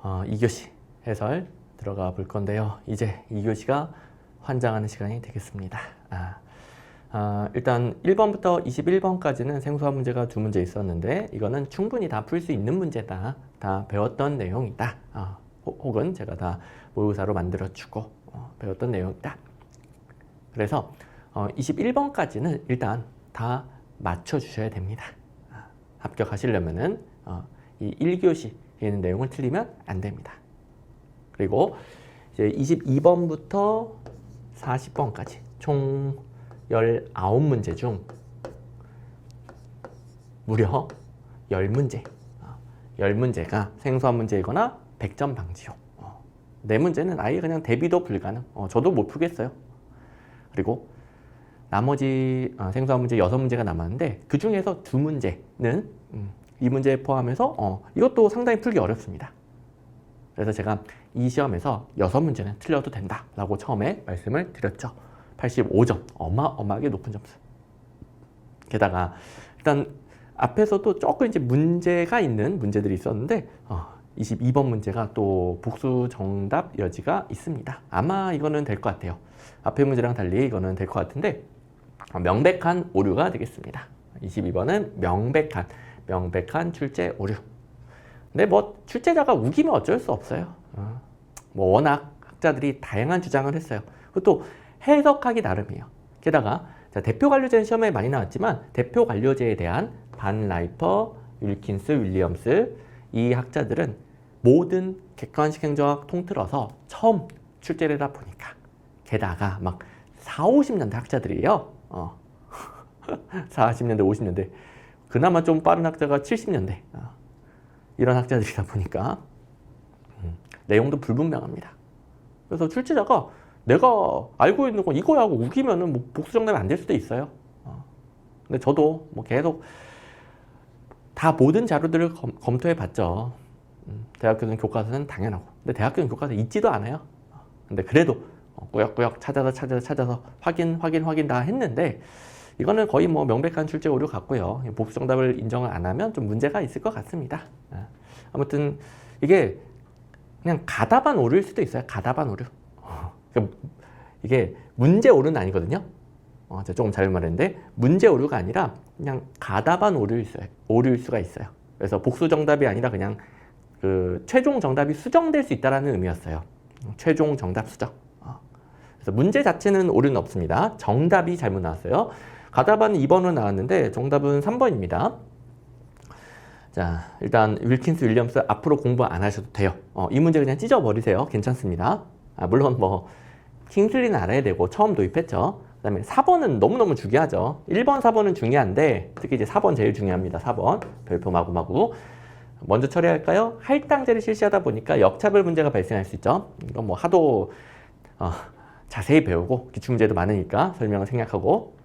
2교시 해설 들어가 볼 건데요. 이제 2교시가 환장하는 시간이 되겠습니다. 일단 1번부터 21번까지는 생소한 문제가 2문제 있었는데 이거는 충분히 다 풀 수 있는 문제다. 다 배웠던 내용이다. 혹은 제가 다 모의고사로 만들어주고 배웠던 내용이다. 그래서 21번까지는 일단 다 맞춰주셔야 됩니다. 합격하시려면은 이 1교시에 있는 내용을 틀리면 안 됩니다. 그리고 이제 22번부터 40번까지 총 19문제 중 무려 10문제 10문제가 생소한 문제이거나 100점 방지요. 4문제는 아예 그냥 대비도 불가능. 저도 못 풀겠어요. 그리고 나머지 생소한 문제 6문제가 남았는데 그 중에서 2문제는 이 문제 포함해서 이것도 상당히 풀기 어렵습니다. 그래서 제가 이 시험에서 6문제는 틀려도 된다라고 처음에 말씀을 드렸죠. 85점, 어마어마하게 높은 점수. 게다가 일단 앞에서도 조금 이제 문제가 있는 문제들이 있었는데 22번 문제가 또 복수 정답 여지가 있습니다. 아마 이거는 될 것 같아요. 앞에 문제랑 달리 이거는 될 것 같은데 명백한 오류가 되겠습니다. 22번은 명백한 출제 오류. 근데 뭐 출제자가 우기면 어쩔 수 없어요. 뭐 워낙 학자들이 다양한 주장을 했어요. 또 해석하기 나름이에요. 게다가 대표 관료제는 시험에 많이 나왔지만 대표 관료제에 대한 반 라이퍼, 윌킨스, 윌리엄스 이 학자들은 모든 객관식 행정학 통틀어서 처음 출제를 하다 보니까 게다가 막 40, 50년대 학자들이에요. 40년대, 50년대 그나마 좀 빠른 학자가 70년대 이런 학자들이다 보니까 내용도 불분명합니다. 그래서 출제자가 내가 알고 있는 건 이거야 하고 우기면은 뭐 복수 정답이 안 될 수도 있어요. 근데 저도 뭐 계속 다 모든 자료들을 검토해 봤죠. 대학교는 교과서는 당연하고. 근데 대학교는 교과서 있지도 않아요. 근데 그래도 꾸역꾸역 찾아서 확인 다 했는데 이거는 거의 뭐 명백한 출제 오류 같고요. 복수 정답을 인정을 안 하면 좀 문제가 있을 것 같습니다. 아무튼 이게 그냥 가다반 오류일 수도 있어요. 가다반 오류. 이게 문제 오류는 아니거든요. 제가 조금 잘못 말했는데 문제 오류가 아니라 그냥 가다반 오류일 수가 있어요. 그래서 복수 정답이 아니라 그냥 그 최종 정답이 수정될 수 있다는 의미였어요. 최종 정답 수정. 그래서 문제 자체는 오류는 없습니다. 정답이 잘못 나왔어요. 가다반 2번으로 나왔는데 정답은 3번입니다. 자, 일단 윌킨스, 윌리엄스 앞으로 공부 안 하셔도 돼요. 이 문제 그냥 찢어버리세요. 괜찮습니다. 물론 뭐 킹슬리는 알아야 되고 처음 도입했죠. 그 다음에 4번은 너무너무 중요하죠. 1번, 4번은 중요한데 특히 이제 4번 제일 중요합니다. 4번 별표 마구마구. 먼저 처리할까요? 할당제를 실시하다 보니까 역차별 문제가 발생할 수 있죠. 이건 뭐 하도 자세히 배우고 기출문제도 많으니까 설명을 생략하고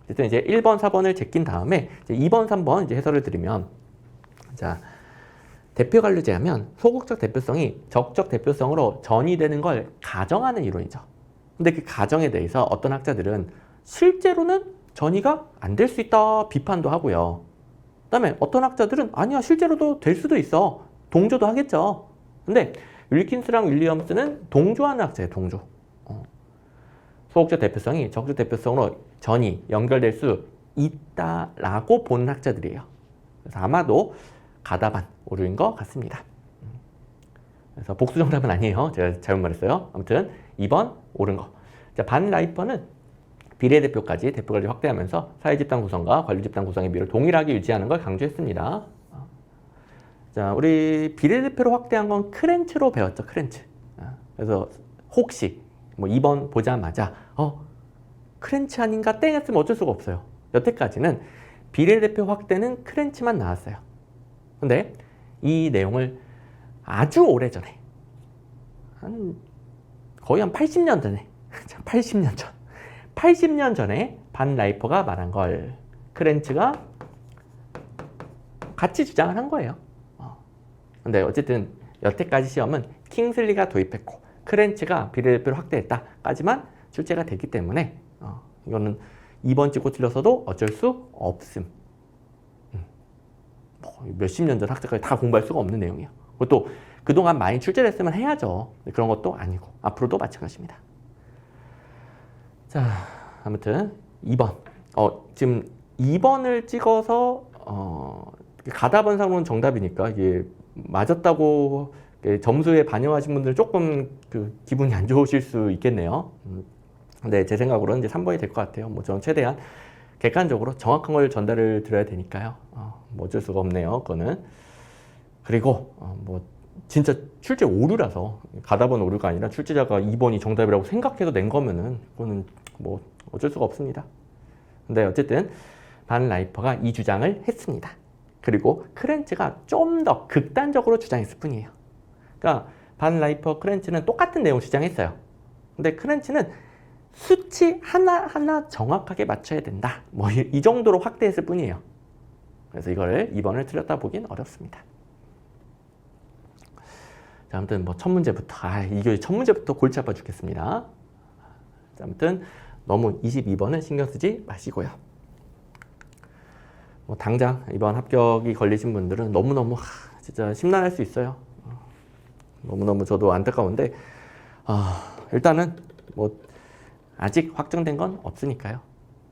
어쨌든 이제 1번, 4번을 제낀 다음에 이제 2번, 3번 이제 해설을 드리면 자 대표 관료제 하면 소극적 대표성이 적적 대표성으로 전이되는 걸 가정하는 이론이죠. 근데 그 가정에 대해서 어떤 학자들은 실제로는 전이가 안 될 수 있다 비판도 하고요. 그다음에 어떤 학자들은 아니야 실제로도 될 수도 있어 동조도 하겠죠. 근데 윌킨스랑 윌리엄스는 동조하는 학자예요. 동조. 소극적 대표성이 적적 대표성으로 전이 연결될 수 있다라고 보는 학자들이에요. 그래서 아마도 가다반 오류인 것 같습니다. 그래서 복수 정답은 아니에요. 제가 잘못 말했어요. 아무튼 2번 옳은 거. 자, 반 라이퍼는 비례대표까지 대표 관리 확대하면서 사회집단 구성과 관료집단 구성의 비율을 동일하게 유지하는 걸 강조했습니다. 자, 우리 비례대표로 확대한 건 크렌츠로 배웠죠. 크렌츠. 그래서 혹시 뭐 2번 보자마자 크렌츠 아닌가 땡 했으면 어쩔 수가 없어요. 여태까지는 비례대표 확대는 크렌츠만 나왔어요. 근데 이 내용을 아주 오래전에 거의 한 80년 전에 80년 전에 반 라이퍼가 말한 걸 크렌츠가 같이 주장을 한 거예요. 근데 어쨌든 여태까지 시험은 킹슬리가 도입했고 크렌츠가 비례대표를 확대했다까지만 출제가 됐기 때문에 이거는 2번 찍고 틀려서도 어쩔 수 없음. 몇십 년 전 학자까지 다 공부할 수가 없는 내용이에요. 그것도 그동안 많이 출제됐으면 해야죠. 그런 것도 아니고 앞으로도 마찬가지입니다. 자, 아무튼 2번. 지금 2번을 찍어서 가다번상으로는 정답이니까 이게 맞았다고 점수에 반영하신 분들은 조금 기분이 안 좋으실 수 있겠네요. 근데 제 생각으로는 이제 3번이 될 것 같아요. 뭐 저는 최대한 객관적으로 정확한 걸 전달을 드려야 되니까요. 뭐 어쩔 수가 없네요. 그거는. 그리고 뭐 진짜 출제 오류라서 가다번 오류가 아니라 출제자가 2번이 정답이라고 생각해서 낸 거면은 그거는 뭐 어쩔 수가 없습니다. 근데 어쨌든 반 라이퍼가 이 주장을 했습니다. 그리고 크렌츠가 좀 더 극단적으로 주장했을 뿐이에요. 그러니까 반 라이퍼 크렌츠는 똑같은 내용 주장했어요. 근데 크렌츠는 수치 하나하나 정확하게 맞춰야 된다. 뭐 이 정도로 확대했을 뿐이에요. 그래서 이걸 2번을 틀렸다 보긴 어렵습니다. 자, 아무튼 뭐 첫 문제부터 이게 첫 문제부터 골치 아파 죽겠습니다. 자, 아무튼 너무 22번은 신경 쓰지 마시고요. 뭐 당장 이번 합격이 걸리신 분들은 너무너무 진짜 심란할 수 있어요. 너무너무 저도 안타까운데 일단은 뭐 아직 확정된 건 없으니까요.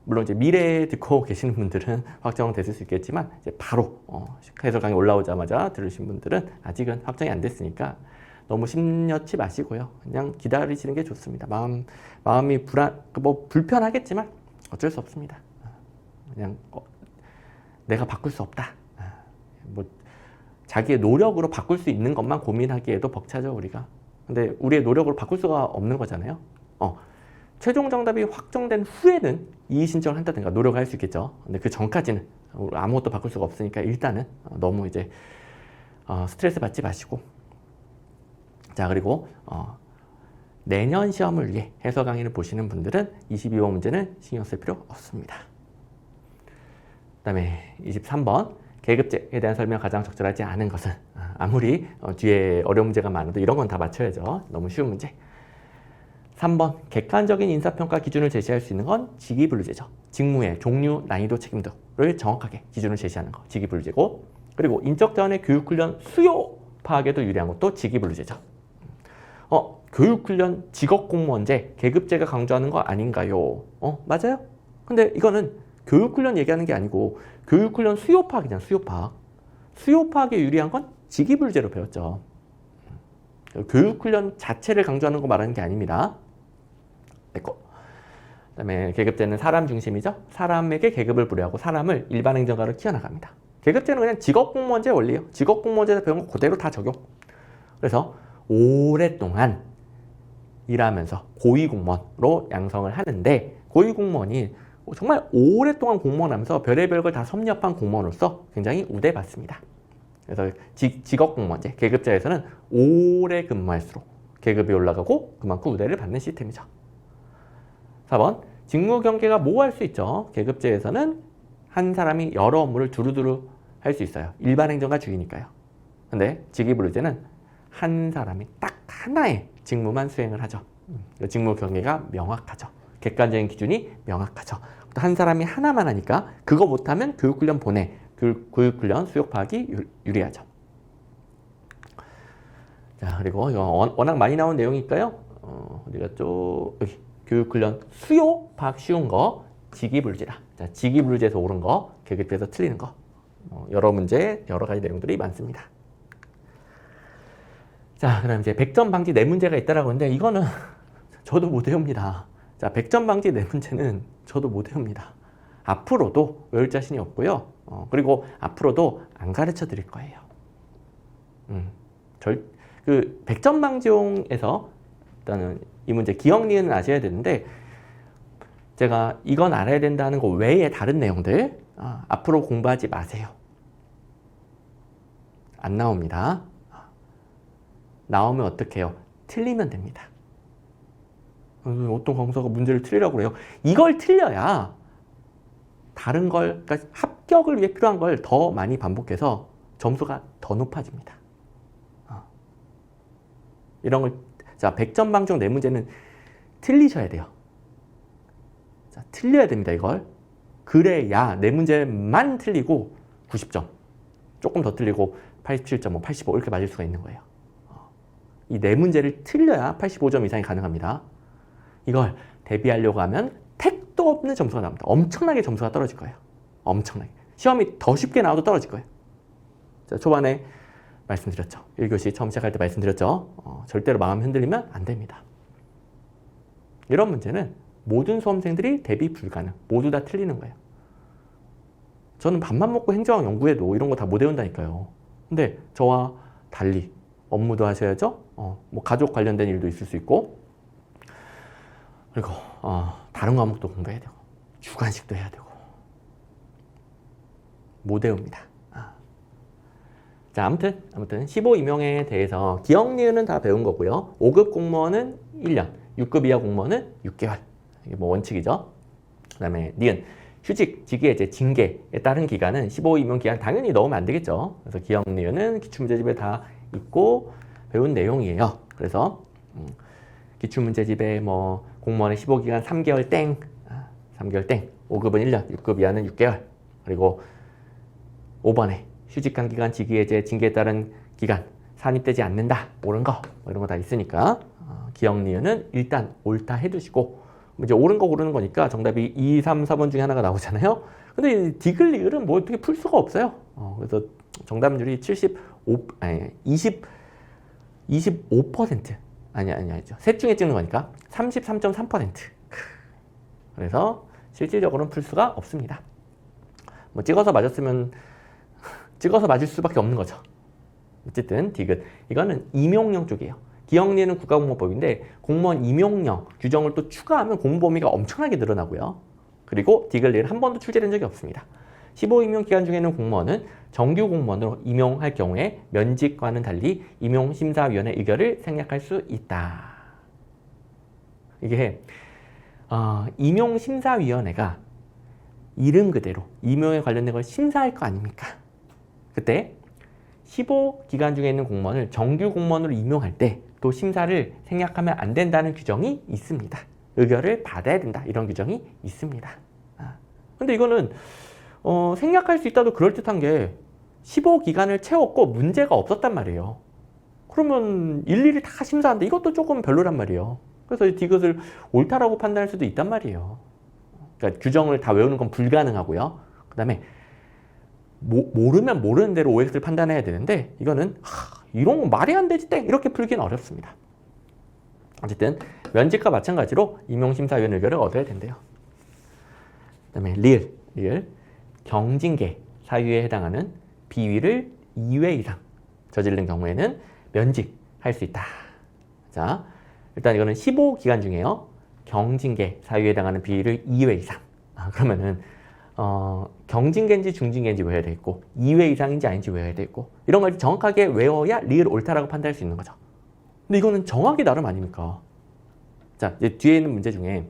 물론 이제 미래에 듣고 계시는 분들은 확정됐을 수 있겠지만 이제 바로 해설 강의 올라오자마자 들으신 분들은 아직은 확정이 안 됐으니까 너무 심려치 마시고요. 그냥 기다리시는 게 좋습니다. 마음이 불편하겠지만 어쩔 수 없습니다. 그냥 내가 바꿀 수 없다. 뭐 자기의 노력으로 바꿀 수 있는 것만 고민하기에도 벅차죠, 우리가. 근데 우리의 노력으로 바꿀 수가 없는 거잖아요. 최종 정답이 확정된 후에는 이의 신청을 한다든가 노력을 할 수 있겠죠. 근데 그 전까지는 아무것도 바꿀 수가 없으니까 일단은 너무 이제 스트레스 받지 마시고. 자, 그리고 내년 시험을 위해 해설 강의를 보시는 분들은 22번 문제는 신경 쓸 필요 없습니다. 그 다음에 23번 계급제에 대한 설명 가장 적절하지 않은 것은 아무리 뒤에 어려운 문제가 많아도 이런 건 다 맞춰야죠. 너무 쉬운 문제. 3번 객관적인 인사평가 기준을 제시할 수 있는 건 직위분류제죠. 직무의 종류, 난이도, 책임도를 정확하게 기준을 제시하는 거 직위분류제고, 그리고 인적 자원의 교육훈련 수요 파악에도 유리한 것도 직위분류제죠. 교육훈련 직업공무원제 계급제가 강조하는 거 아닌가요? 맞아요. 근데 이거는 교육훈련 얘기하는 게 아니고 교육훈련 수요 파악이잖아. 수요 파악. 수요 파악에 유리한 건 직위분류제로 배웠죠. 교육훈련 자체를 강조하는 거 말하는 게 아닙니다. 그다음에 계급제는 사람 중심이죠. 사람에게 계급을 부여하고 사람을 일반 행정가로 키워나갑니다. 계급제는 그냥 직업공무원제 원리예요. 직업공무원제에서 배운 거 그대로 다 적용. 그래서 오랫동안 일하면서 고위공무원으로 양성을 하는데, 고위공무원이 정말 오랫동안 공무원하면서 별의별 걸 다 섭렵한 공무원으로서 굉장히 우대받습니다. 그래서 직업공무원제, 계급제에서는 오래 근무할수록 계급이 올라가고 그만큼 우대를 받는 시스템이죠. 4번, 직무 경계가 모호할 수 있죠. 계급제에서는 한 사람이 여러 업무를 두루두루 할 수 있어요. 일반 행정가 주의니까요. 근데 직위분류제는 한 사람이 딱 하나의 직무만 수행을 하죠. 직무 경계가 명확하죠. 객관적인 기준이 명확하죠. 또 한 사람이 하나만 하니까 그거 못하면 교육훈련 보내. 교육훈련 수요 파악이 유리하죠. 자, 그리고 이거 워낙 많이 나온 내용이니까요. 어디 갔죠? 여기. 교육훈련 수요 파악 쉬운 거 직위분류제다. 자, 직위분류제에서 옳은 거, 계급제에서 틀리는 거. 여러 문제, 여러 가지 내용들이 많습니다. 자, 그럼 이제 100점 방지 4문제가 있다라고 하는데 이거는 저도 못 외웁니다. 자, 100점 방지 4문제는 저도 못 외웁니다. 앞으로도 외울 자신이 없고요. 그리고 앞으로도 안 가르쳐 드릴 거예요. 100점 방지용에서 일단은 이 문제 기억리은 아셔야 되는데, 제가 이건 알아야 된다는 거 외에 다른 내용들 앞으로 공부하지 마세요. 안 나옵니다. 나오면 어떡해요? 틀리면 됩니다. 어떤 강사가 문제를 틀리라고 그래요? 이걸 틀려야 다른 걸, 그러니까 합격을 위해 필요한 걸 더 많이 반복해서 점수가 더 높아집니다. 이런 걸, 자, 100점 방지용 4문제는 틀리셔야 돼요. 자, 틀려야 됩니다, 이걸. 그래야 4문제만 틀리고 90점. 조금 더 틀리고 87.5, 85 이렇게 맞을 수가 있는 거예요. 이 네 문제를 틀려야 85점 이상이 가능합니다. 이걸 대비하려고 하면 택도 없는 점수가 나옵니다. 엄청나게 점수가 떨어질 거예요. 엄청나게. 시험이 더 쉽게 나와도 떨어질 거예요. 자, 초반에 말씀드렸죠. 1교시 처음 시작할 때 말씀드렸죠. 절대로 마음 흔들리면 안 됩니다. 이런 문제는 모든 수험생들이 대비 불가능. 모두 다 틀리는 거예요. 저는 밥만 먹고 행정학 연구해도 이런 거 다 못 외운다니까요. 근데 저와 달리 업무도 하셔야죠. 뭐 가족 관련된 일도 있을 수 있고, 그리고 다른 과목도 공부해야 되고, 주관식도 해야 되고, 못 외웁니다. 자, 아무튼 15 임용에 대해서 기억, 니은은 다 배운 거고요. 5급 공무원은 1년, 6급 이하 공무원은 6개월. 이게 뭐 원칙이죠. 그다음에 니은, 휴직, 직위해제, 징계에 따른 기간은 15 임용 기간 당연히 넣으면 안 되겠죠. 그래서 기억, 니은은 기출문제집에 다 있고 배운 내용이에요. 그래서 기출문제집에 뭐 공무원의 15기간 3개월 땡, 3개월 땡, 5급은 1년, 6급 이하는 6개월, 그리고 5번에 휴직한 기간, 직위해제, 징계에 따른 기간 산입되지 않는다, 옳은 거, 뭐 이런 거 다 있으니까 기억, 니은은 일단 옳다 해두시고, 이제 옳은 거 고르는 거니까 정답이 2, 3, 4번 중에 하나가 나오잖아요. 근데 디귿, 리을은 뭐 어떻게 풀 수가 없어요. 그래서 정답률이 25% 아니죠. 셋 중에 찍는 거니까 33.3%. 그래서 실질적으로는 풀 수가 없습니다. 뭐 찍어서 맞았으면 찍어서 맞을 수밖에 없는 거죠. 어쨌든 디귿, 이거는 임용령 쪽이에요. 기억, 니은은 국가공무원법인데 공무원 임용령 규정을 또 추가하면 공부 범위가 엄청나게 늘어나고요. 그리고 디귿, 리을 한 번도 출제된 적이 없습니다. 15 임용 기간 중에는 공무원은 정규 공무원으로 임용할 경우에 면직과는 달리 임용심사위원회 의결을 생략할 수 있다. 이게 임용심사위원회가 이름 그대로 임용에 관련된 걸 심사할 거 아닙니까? 그때 15 기간 중에 있는 공무원을 정규 공무원으로 임용할 때 또 심사를 생략하면 안 된다는 규정이 있습니다. 의결을 받아야 된다, 이런 규정이 있습니다. 근데 이거는 생략할 수 있다도 그럴듯한 게 15 기간을 채웠고 문제가 없었단 말이에요. 그러면 일일이 다 심사하는데 이것도 조금 별로란 말이에요. 그래서 디귿을 옳다라고 판단할 수도 있단 말이에요. 그러니까 규정을 다 외우는 건 불가능하고요. 그 다음에 모르면 모르는 대로 OX를 판단해야 되는데 이거는 이런 거 말이 안 되지 땡, 이렇게 풀기는 어렵습니다. 어쨌든 면직과 마찬가지로 임용심사위원 의결을 얻어야 된대요. 그 다음에 리을, 경징계 사유에 해당하는 비위를 2회 이상 저지른 경우에는 면직할 수 있다. 자, 일단 이거는 15 기간 중에요. 경징계 사유에 해당하는 비위를 2회 이상. 그러면은 경징계인지 중징계인지 외워야 되겠고 2회 이상인지 아닌지 외워야 되겠고 이런 걸 정확하게 외워야 리을 옳다라고 판단할 수 있는 거죠. 근데 이거는 정확히 나름 아닙니까? 자, 이제 뒤에 있는 문제 중에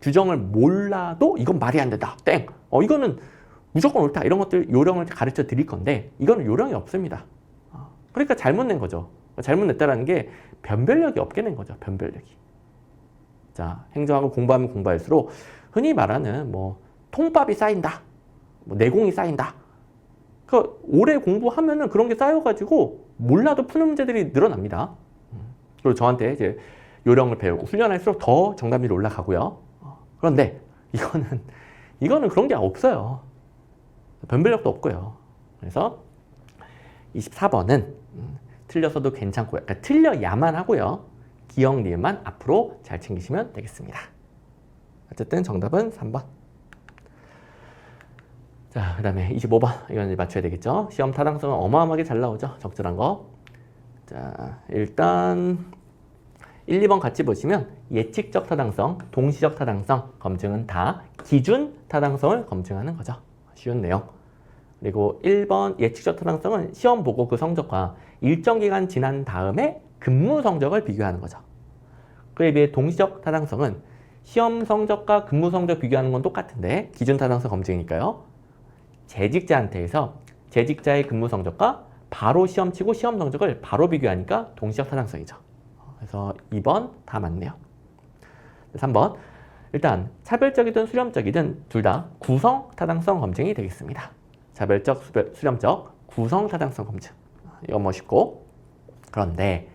규정을 몰라도 이건 말이 안 된다, 땡! 이거는 무조건 옳다, 이런 것들 요령을 가르쳐 드릴 건데 이거는 요령이 없습니다. 그러니까 잘못 낸 거죠. 잘못 냈다라는 게 변별력이 없게 낸 거죠. 변별력이. 자, 행정학을 공부하면 공부할수록 흔히 말하는 뭐 통밥이 쌓인다, 뭐 내공이 쌓인다. 그 오래 공부하면은 그런 게 쌓여가지고 몰라도 푸는 문제들이 늘어납니다. 그리고 저한테 이제 요령을 배우고 훈련할수록 더 정답률이 올라가고요. 그런데 이거는 그런 게 없어요. 변별력도 없고요. 그래서 24번은 틀려서도 괜찮고, 그러니까 틀려야만 하고요. 기억, 니은만 앞으로 잘 챙기시면 되겠습니다. 어쨌든 정답은 3번. 자, 그 다음에 25번. 이건 이제 맞춰야 되겠죠. 시험 타당성은 어마어마하게 잘 나오죠. 적절한 거. 자, 일단 1, 2번 같이 보시면 예측적 타당성, 동시적 타당성 검증은 다 기준 타당성을 검증하는 거죠. 쉬운 내용. 그리고 1번 예측적 타당성은 시험 보고 그 성적과 일정 기간 지난 다음에 근무 성적을 비교하는 거죠. 그에 비해 동시적 타당성은 시험 성적과 근무 성적 비교하는 건 똑같은데 기준 타당성 검증이니까요. 재직자한테서 재직자의 근무 성적과 바로 시험 치고 시험 성적을 바로 비교하니까 동시적 타당성이죠. 그래서 2번 다 맞네요. 3번. 일단 차별적이든 수렴적이든 둘 다 구성 타당성 검증이 되겠습니다. 차별적, 수렴적, 구성 타당성 검증. 이거 멋있고. 그런데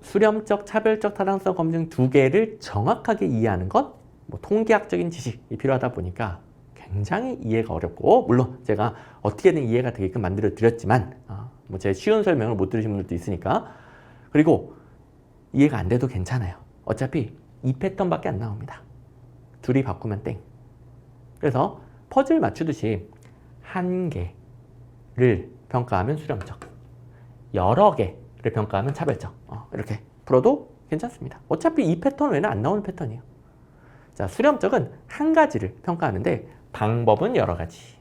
수렴적, 차별적 타당성 검증 두 개를 정확하게 이해하는 것, 뭐 통계학적인 지식이 필요하다 보니까 굉장히 이해가 어렵고, 물론 제가 어떻게든 이해가 되게끔 만들어 드렸지만 뭐 제 쉬운 설명을 못 들으신 분들도 있으니까. 그리고 이해가 안 돼도 괜찮아요. 어차피 이 패턴밖에 안 나옵니다. 둘이 바꾸면 땡. 그래서 퍼즐 맞추듯이 한 개를 평가하면 수렴적, 여러 개를 평가하면 차별적, 이렇게 풀어도 괜찮습니다. 어차피 이 패턴 외에는 안 나오는 패턴이에요. 자, 수렴적은 한 가지를 평가하는데 방법은 여러 가지.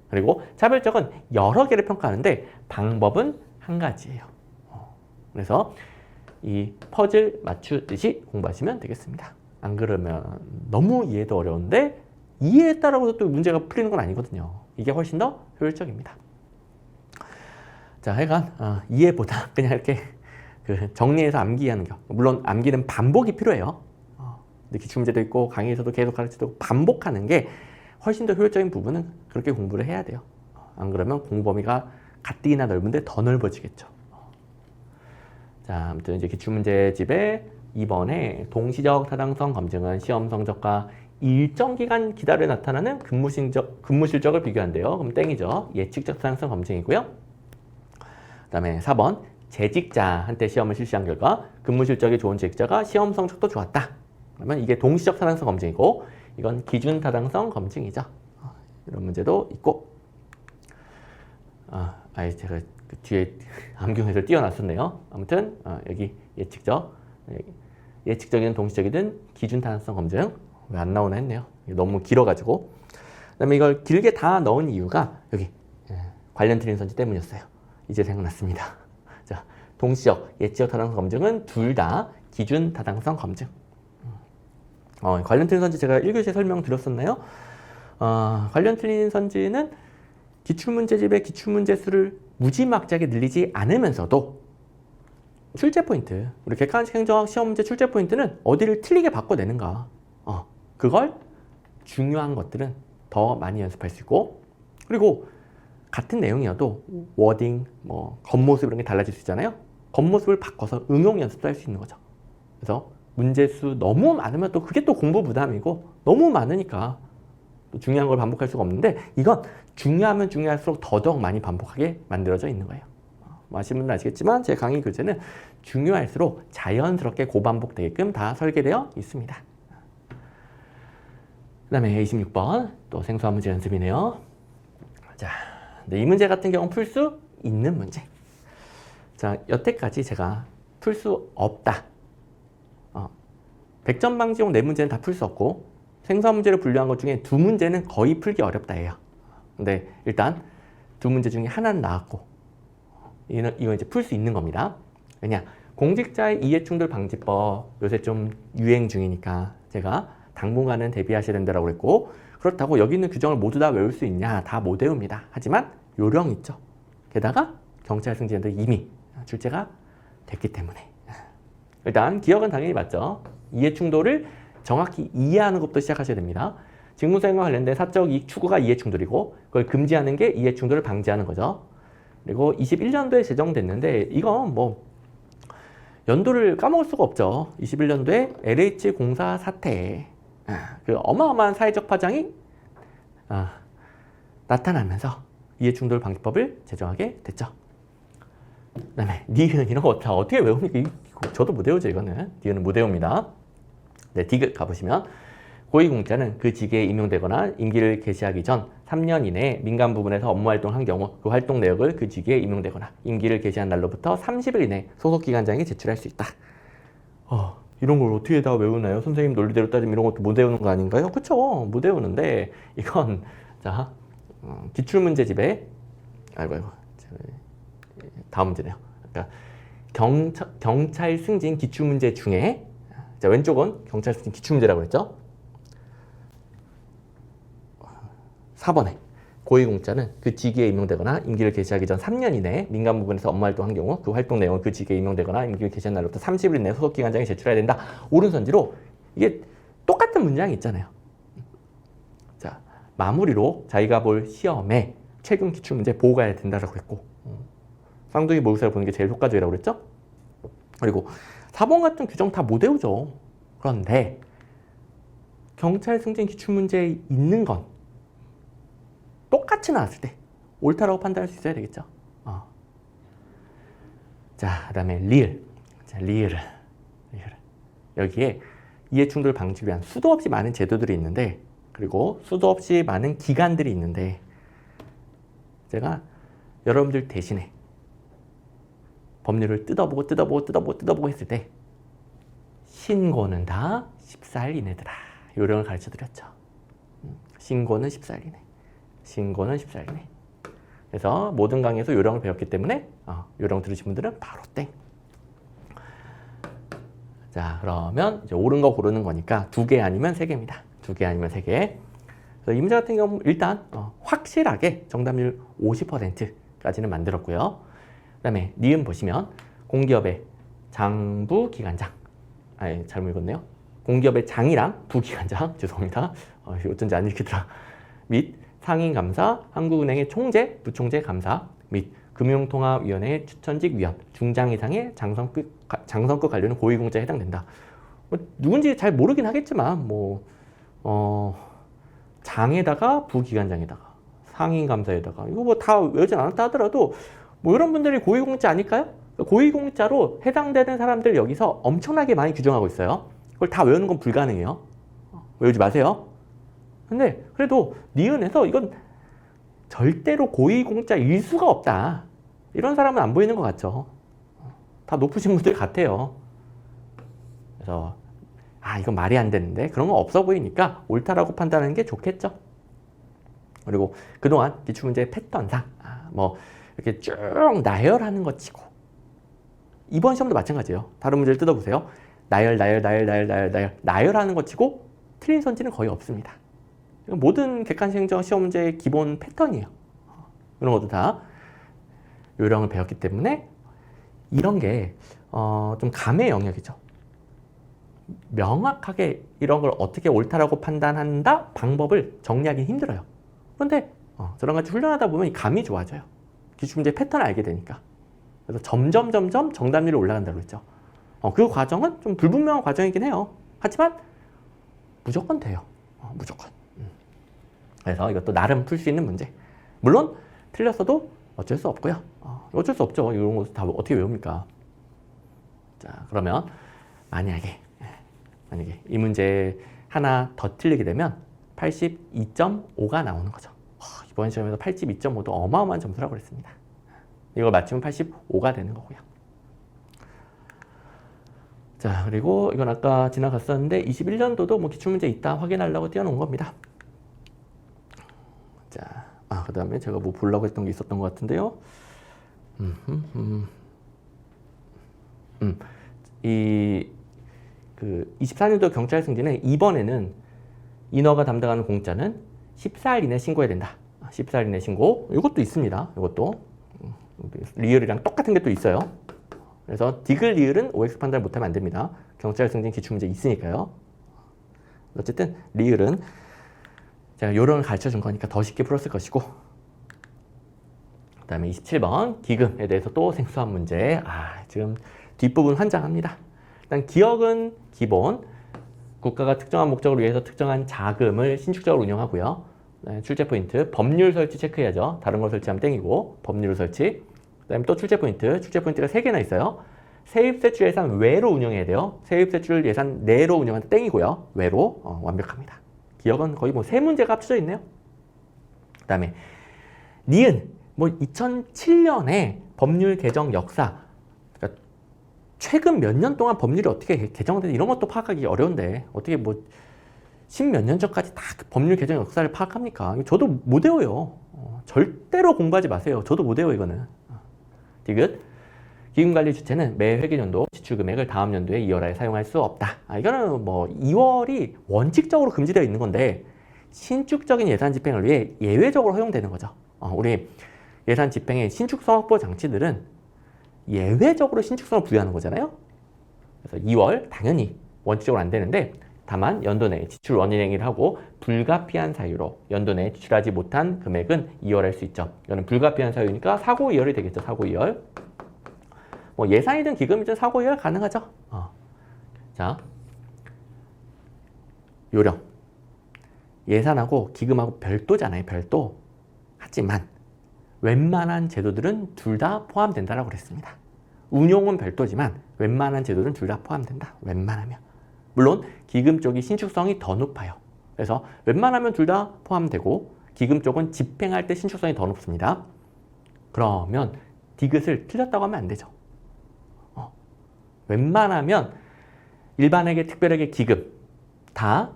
그리고 차별적은 여러 개를 평가하는데 방법은 한 가지예요. 그래서 이 퍼즐 맞추듯이 공부하시면 되겠습니다. 안 그러면 너무 이해도 어려운데 이해했다라고 해서 또 문제가 풀리는 건 아니거든요. 이게 훨씬 더 효율적입니다. 자, 하여간 이해보다 그냥 이렇게 정리해서 암기하는 거. 물론 암기는 반복이 필요해요. 근데 기출문제도 있고 강의에서도 계속 가르치고 반복하는 게 훨씬 더 효율적인 부분은 그렇게 공부를 해야 돼요. 안 그러면 공부 범위가 가뜩이나 넓은데 더 넓어지겠죠. 자, 아무튼 이제 기출문제집에 2번에 동시적 타당성 검증은 시험 성적과 일정 기간 기다려 나타나는 근무 실적을 비교한대요. 그럼 땡이죠. 예측적 타당성 검증이고요. 그 다음에 4번 재직자한테 시험을 실시한 결과 근무 실적이 좋은 재직자가 시험 성적도 좋았다. 그러면 이게 동시적 타당성 검증이고 이건 기준 타당성 검증이죠. 이런 문제도 있고 제가 그 뒤에 암경에서 띄워놨었네요. 아무튼 여기 예측적이든 동시적이든 기준 타당성 검증 왜 안 나오나 했네요. 너무 길어가지고. 그 다음에 이걸 길게 다 넣은 이유가 여기 관련 틀린 선지 때문이었어요. 이제 생각났습니다. 자, 동시적, 예측적 타당성 검증은 둘 다 기준 타당성 검증. 관련 틀린 선지 제가 1교시에 설명드렸었나요? 관련 틀린 선지는 기출문제집의 기출문제 수를 무지막지하게 늘리지 않으면서도 출제 포인트, 우리 객관식 행정학 시험 문제 출제 포인트는 어디를 틀리게 바꿔내는가. 그걸 중요한 것들은 더 많이 연습할 수 있고, 그리고 같은 내용이어도 워딩, 뭐 겉모습 이런 게 달라질 수 있잖아요. 겉모습을 바꿔서 응용 연습도 할 수 있는 거죠. 그래서 문제수 너무 많으면 또 그게 또 공부 부담이고 너무 많으니까 또 중요한 걸 반복할 수가 없는데 이건 중요하면 중요할수록 더더욱 많이 반복하게 만들어져 있는 거예요. 아시는 분은 아시겠지만 제 강의 교재는 중요할수록 자연스럽게 고반복되게끔 다 설계되어 있습니다. 그 다음에 26번 또 생소한 문제 연습이네요. 자, 이 문제 같은 경우는 풀 수 있는 문제. 자, 여태까지 제가 풀 수 없다. 100점 방지용 4문제는 다 풀 수 없고 생소한 문제를 분류한 것 중에 2문제는 거의 풀기 어렵다 해요. 근데 일단 2문제 중에 하나는 나왔고 이거 이제 풀 수 있는 겁니다. 왜냐? 공직자의 이해충돌 방지법 요새 좀 유행 중이니까 제가 당분간은 대비하셔야 된다고 그랬고, 그렇다고 여기 있는 규정을 모두 다 외울 수 있냐? 다 못 외웁니다. 하지만 요령 있죠. 게다가 경찰 승진도 이미 출제가 됐기 때문에 일단 기억은 당연히 맞죠. 이해충돌을 정확히 이해하는 것부터 시작하셔야 됩니다. 직무수행과 관련된 사적 이익 추구가 이해충돌이고 그걸 금지하는 게 이해충돌을 방지하는 거죠. 그리고 21년도에 제정됐는데 이건 뭐 연도를 까먹을 수가 없죠. 21년도에 LH 공사 사태, 그 어마어마한 사회적 파장이 나타나면서 이해충돌 방지법을 제정하게 됐죠. 그 다음에 니은 이런 거 다 어떻게 외웁니까? 저도 못 외우죠. 이거는 니은은 못 외웁니다. 네, 디귿 가보시면 고위공직자는 그 직위에 임용되거나 임기를 개시하기 전 3년 이내에 민간 부분에서 업무활동한 경우 그 활동 내역을 그 직위에 임용되거나 임기를 개시한 날로부터 30일 이내 소속기관장이 제출할 수 있다. 이런 걸 어떻게 다 외우나요? 선생님 논리대로 따지면 이런 것도 못 외우는 거 아닌가요? 그쵸? 못 외우는데 이건 자 기출문제집에 다음 문제네요. 그러니까 경찰 승진 기출문제 중에 자 왼쪽은 경찰 승진 기출문제라고 그랬죠? 4번에 고위공직자는 그 직위에 임용되거나 임기를 개시하기 전 3년 이내에 민간 부분에서 업무활동한 경우 그 활동 내용은 그 직위에 임용되거나 임기를 개시한 날로부터 30일 이내에 소속기관장이 제출해야 된다. 오른선지로 이게 똑같은 문장이 있잖아요. 자 마무리로 자기가 볼 시험에 최근 기출문제 보고가 된다라고 했고 쌍둥이 모의고사를 보는 게 제일 효과적이라고 그랬죠? 그리고 4번 같은 규정 다 못 외우죠. 그런데 경찰 승진 기출문제에 있는 건 똑같이 나왔을 때 옳다라고 판단할 수 있어야 되겠죠. 자, 그 다음에 리을. 자, 리을을. 여기에 이해충돌 방지를 위한 수도 없이 많은 제도들이 있는데, 그리고 수도 없이 많은 기관들이 있는데, 제가 여러분들 대신에 법률을 뜯어보고 했을 때 신고는 다 14일 이내더라. 요령을 가르쳐 드렸죠. 신고는 14일 이내. 신고는 14일 이내. 그래서 모든 강의에서 요령을 배웠기 때문에 요령 들으신 분들은 바로 땡. 자, 그러면 이제 옳은 거 고르는 거니까 2개 아니면 3개입니다. 2개 아니면 3개. 그래서 이 문제 같은 경우 일단 확실하게 정답률 50%까지는 만들었고요. 그 다음에 니은 보시면 공기업의 장부 기관장. 잘못 읽었네요. 공기업의 장이랑 부기관장. 죄송합니다. 어쩐지 안 읽히더라. 및 상임감사, 한국은행의 총재, 부총재 감사 및 금융통화위원회의 추천직 위원, 중장 이상의 장성급 관료는 고위공직자에 해당된다. 누군지 잘 모르긴 하겠지만 장에다가 부기관장에다가 상임감사에다가 이거 뭐 다 외우진 않았다 하더라도 이런 분들이 고위공직자 아닐까요? 고위공직자로 해당되는 사람들 여기서 엄청나게 많이 규정하고 있어요. 그걸 다 외우는 건 불가능해요. 외우지 마세요. 근데 그래도 니은에서 이건 절대로 고위공직자일 수가 없다. 이런 사람은 안 보이는 것 같죠. 다 높으신 분들 같아요. 그래서 이건 말이 안 되는데 그런 거 없어 보이니까 옳다라고 판단하는 게 좋겠죠. 그리고 그동안 기출문제 패턴상 이렇게 쭉 나열하는 것 치고 이번 시험도 마찬가지예요. 다른 문제를 뜯어보세요. 나열하는 것 치고 틀린 선지는 거의 없습니다. 모든 객관식 행정 시험 문제의 기본 패턴이에요. 이런 것도 다 요령을 배웠기 때문에 이런 게 좀 감의 영역이죠. 명확하게 이런 걸 어떻게 옳다라고 판단한다 방법을 정리하기 힘들어요. 그런데 저랑 같이 훈련하다 보면 이 감이 좋아져요. 기출문제 패턴을 알게 되니까. 그래서 점점 정답률이 올라간다고 했죠. 그 과정은 좀 불분명한 과정이긴 해요. 하지만 무조건 돼요. 무조건. 그래서 이것도 나름 풀 수 있는 문제. 물론 틀렸어도 어쩔 수 없고요. 어쩔 수 없죠. 이런 거 다 어떻게 외웁니까? 자, 그러면 만약에 이 문제 하나 더 틀리게 되면 82.5가 나오는 거죠. 이번 시험에서 82.5도 어마어마한 점수라고 그랬습니다. 이걸 맞추면 85가 되는 거고요. 자, 그리고 이건 아까 지나갔었는데 21년도도 기출문제 있다 확인하려고 띄워놓은 겁니다. 자, 그 다음에 제가 보려고 했던 게 있었던 것 같은데요. 이 24년도 경찰 승진에 이번에는 인허가 담당하는 공짜는 14일 이내 신고해야 된다. 14일 이내 신고. 이것도 있습니다. 이것도 리을이랑 똑같은 게 또 있어요. 그래서 디귿 리을은 OX 판단을 못하면 안 됩니다. 경찰 승진 기출문제 있으니까요. 어쨌든 리을은 제가 요령을 가르쳐 준 거니까 더 쉽게 풀었을 것이고, 그 다음에 27번 기금에 대해서 또 생소한 문제. 지금 뒷부분 환장합니다. 일단 기억은 기본, 국가가 특정한 목적을 위해서 특정한 자금을 신축적으로 운영하고요. 출제 포인트, 법률 설치 체크해야죠. 다른 걸 설치하면 땡이고, 법률 설치. 그 다음에 또 출제 포인트가 3개나 있어요. 세입세출 예산 외로 운영해야 돼요. 세입세출 예산 내로 운영하는 땡이고요. 외로 완벽합니다. 기억은 거의 3문제가 합쳐져 있네요. 그 다음에 니은 2007년에 법률 개정 역사, 그러니까 최근 몇 년 동안 법률이 어떻게 개정되는지 이런 것도 파악하기 어려운데 어떻게 10몇 년 전까지 다 법률 개정 역사를 파악합니까? 저도 못 외워요. 절대로 공부하지 마세요. 저도 못 외워 이거는. 디귿 기금관리 주체는 매 회계연도 지출금액을 다음 연도에 이월하에 사용할 수 없다. 이거는 2월이 원칙적으로 금지되어 있는 건데 신축적인 예산 집행을 위해 예외적으로 허용되는 거죠. 우리 예산 집행의 신축성 확보 장치들은 예외적으로 신축성을 부여하는 거잖아요. 그래서 2월 당연히 원칙적으로 안 되는데 다만 연도 내에 지출 원인 행위를 하고 불가피한 사유로 연도 내에 지출하지 못한 금액은 이월할 수 있죠. 이거는 불가피한 사유니까 사고 이월이 되겠죠. 사고 이월. 뭐 예산이든 기금이든 사고 이월 가능하죠. 자, 요령. 예산하고 기금하고 별도잖아요. 별도. 하지만 웬만한 제도들은 둘 다 포함된다라고 그랬습니다. 운용은 별도지만 웬만한 제도는 둘 다 포함된다. 웬만하면. 물론 기금 쪽이 신축성이 더 높아요. 그래서 웬만하면 둘 다 포함되고 기금 쪽은 집행할 때 신축성이 더 높습니다. 그러면 디귿을 틀렸다고 하면 안 되죠. 웬만하면 일반에게 특별하게 기금 다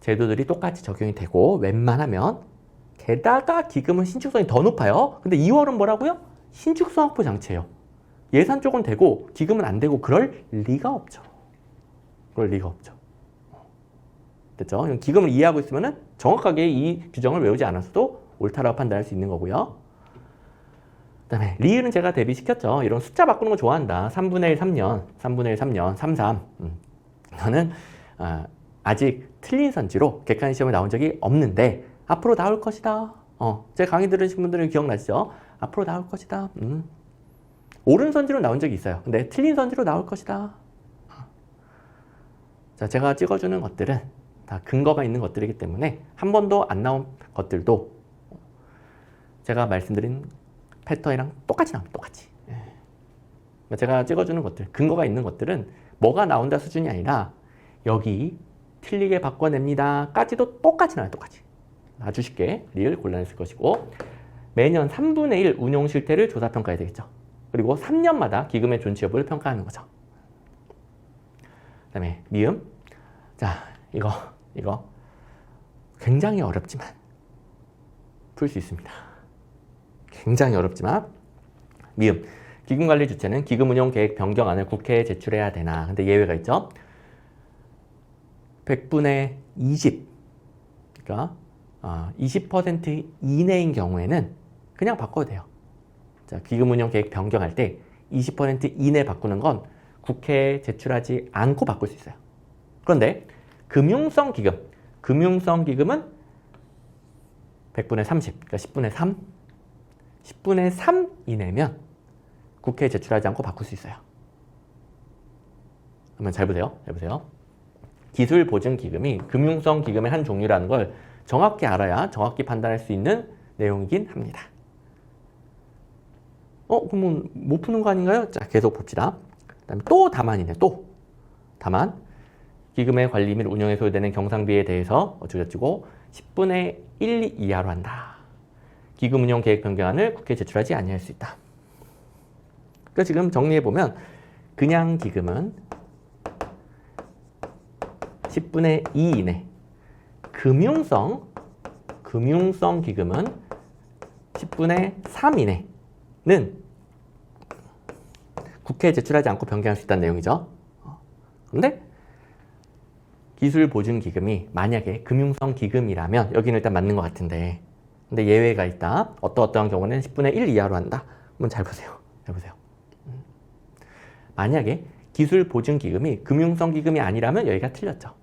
제도들이 똑같이 적용이 되고 웬만하면 게다가 기금은 신축성이 더 높아요. 근데 2월은 뭐라고요? 신축성 확보 장치예요. 예산 쪽은 되고 기금은 안 되고 그럴 리가 없죠. 그럴 리가 없죠. 됐죠? 기금을 이해하고 있으면 정확하게 이 규정을 외우지 않았어도 옳다라고 판단할 수 있는 거고요. 그 다음에 리을은 제가 대비시켰죠. 이런 숫자 바꾸는 거 좋아한다. 3분의 1, 3년, 3분의 1, 3년, 3, 3. 저는 아직 틀린 선지로 객관 시험에 나온 적이 없는데 앞으로 나올 것이다. 제 강의 들으신 분들은 기억나시죠? 앞으로 나올 것이다. 옳은 선지로 나온 적이 있어요. 근데 틀린 선지로 나올 것이다. 자, 제가 찍어주는 것들은 다 근거가 있는 것들이기 때문에 한 번도 안 나온 것들도 제가 말씀드린 패턴이랑 똑같이 나옵니다. 똑같이. 제가 찍어주는 것들, 근거가 있는 것들은 뭐가 나온다 수준이 아니라 여기 틀리게 바꿔냅니다 까지도 똑같이 나와요. 똑같이. 아주 쉽게 리을 골라냈을 것이고 매년 3분의 1 운용 실태를 조사평가해야 되겠죠. 그리고 3년마다 기금의 존치 여부를 평가하는 거죠. 그 다음에 미음. 자, 이거 굉장히 어렵지만 풀 수 있습니다. 굉장히 어렵지만 미음. 기금관리 주체는 기금운용 계획 변경안을 국회에 제출해야 되나. 근데 예외가 있죠. 100분의 20. 그러니까 20% 이내인 경우에는 그냥 바꿔도 돼요. 자, 기금운용 계획 변경할 때 20% 이내 바꾸는 건 국회에 제출하지 않고 바꿀 수 있어요. 그런데 금융성 기금. 금융성 기금은 100분의 30. 그러니까 10분의 3. 10분의 3 이내면 국회에 제출하지 않고 바꿀 수 있어요. 한번 잘 보세요. 잘 보세요. 기술보증기금이 금융성 기금의 한 종류라는 걸 정확히 알아야 정확히 판단할 수 있는 내용이긴 합니다. 그러면 못 푸는 거 아닌가요? 자, 계속 봅시다. 그다음에 또 다만이네. 또 다만 기금의 관리 및 운영에 소요되는 경상비에 대해서 어쩌고저쩌고 10분의 1 이하로 한다. 기금 운영 계획 변경안을 국회에 제출하지 아니할 수 있다. 그러니까 지금 정리해보면 그냥 기금은 10분의 2 이내, 금융성 기금은 10분의 3 이내는 국회에 제출하지 않고 변경할 수 있다는 내용이죠. 그런데 기술보증기금이 만약에 금융성 기금이라면 여기는 일단 맞는 것 같은데 근데 예외가 있다. 어떠한 경우는 10분의 1 이하로 한다. 한번 잘 보세요. 잘 보세요. 만약에 기술보증기금이 금융성 기금이 아니라면 여기가 틀렸죠.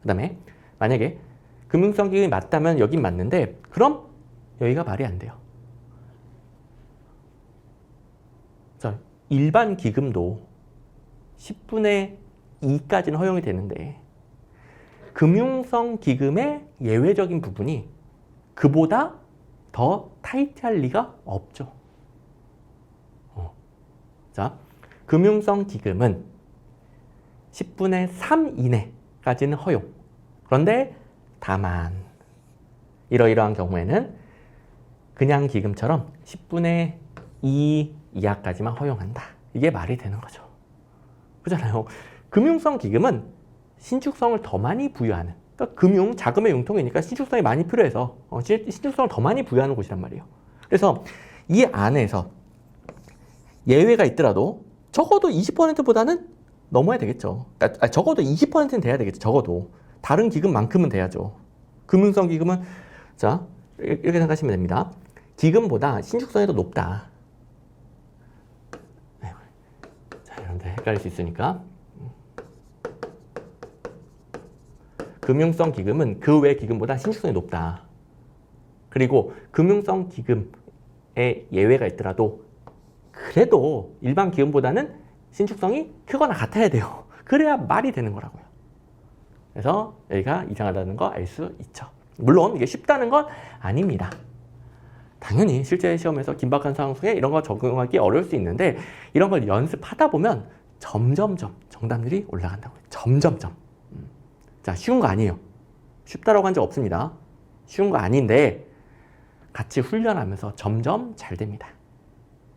그 다음에 만약에 금융성 기금이 맞다면 여긴 맞는데 그럼 여기가 말이 안 돼요. 자, 일반 기금도 10분의 2까지는 허용이 되는데 금융성 기금의 예외적인 부분이 그보다 더 타이트할 리가 없죠. 자, 금융성 기금은 10분의 3 이내까지는 허용. 그런데 다만 이러이러한 경우에는 그냥 기금처럼 10분의 2 이하까지만 허용한다. 이게 말이 되는 거죠. 그렇잖아요. 금융성 기금은 신축성을 더 많이 부여하는, 그러니까 자금의 융통이니까 신축성이 많이 필요해서 신축성을 더 많이 부여하는 곳이란 말이에요. 그래서 이 안에서 예외가 있더라도 적어도 20%보다는 넘어야 되겠죠. 그러니까 적어도 20%는 돼야 되겠죠. 적어도. 다른 기금만큼은 돼야죠. 금융성 기금은 자 이렇게 생각하시면 됩니다. 기금보다 신축성이 더 높다. 자, 이런데 헷갈릴 수 있으니까 금융성 기금은 그 외 기금보다 신축성이 높다. 그리고 금융성 기금에 예외가 있더라도 그래도 일반 기금보다는 신축성이 크거나 같아야 돼요. 그래야 말이 되는 거라고요. 그래서 여기가 이상하다는 거 알 수 있죠. 물론 이게 쉽다는 건 아닙니다. 당연히 실제 시험에서 긴박한 상황 속에 이런 거 적용하기 어려울 수 있는데 이런 걸 연습하다 보면 점점점 정답률이 올라간다고요. 점점점. 자, 쉬운 거 아니에요. 쉽다라고 한 적 없습니다. 쉬운 거 아닌데 같이 훈련하면서 점점 잘 됩니다.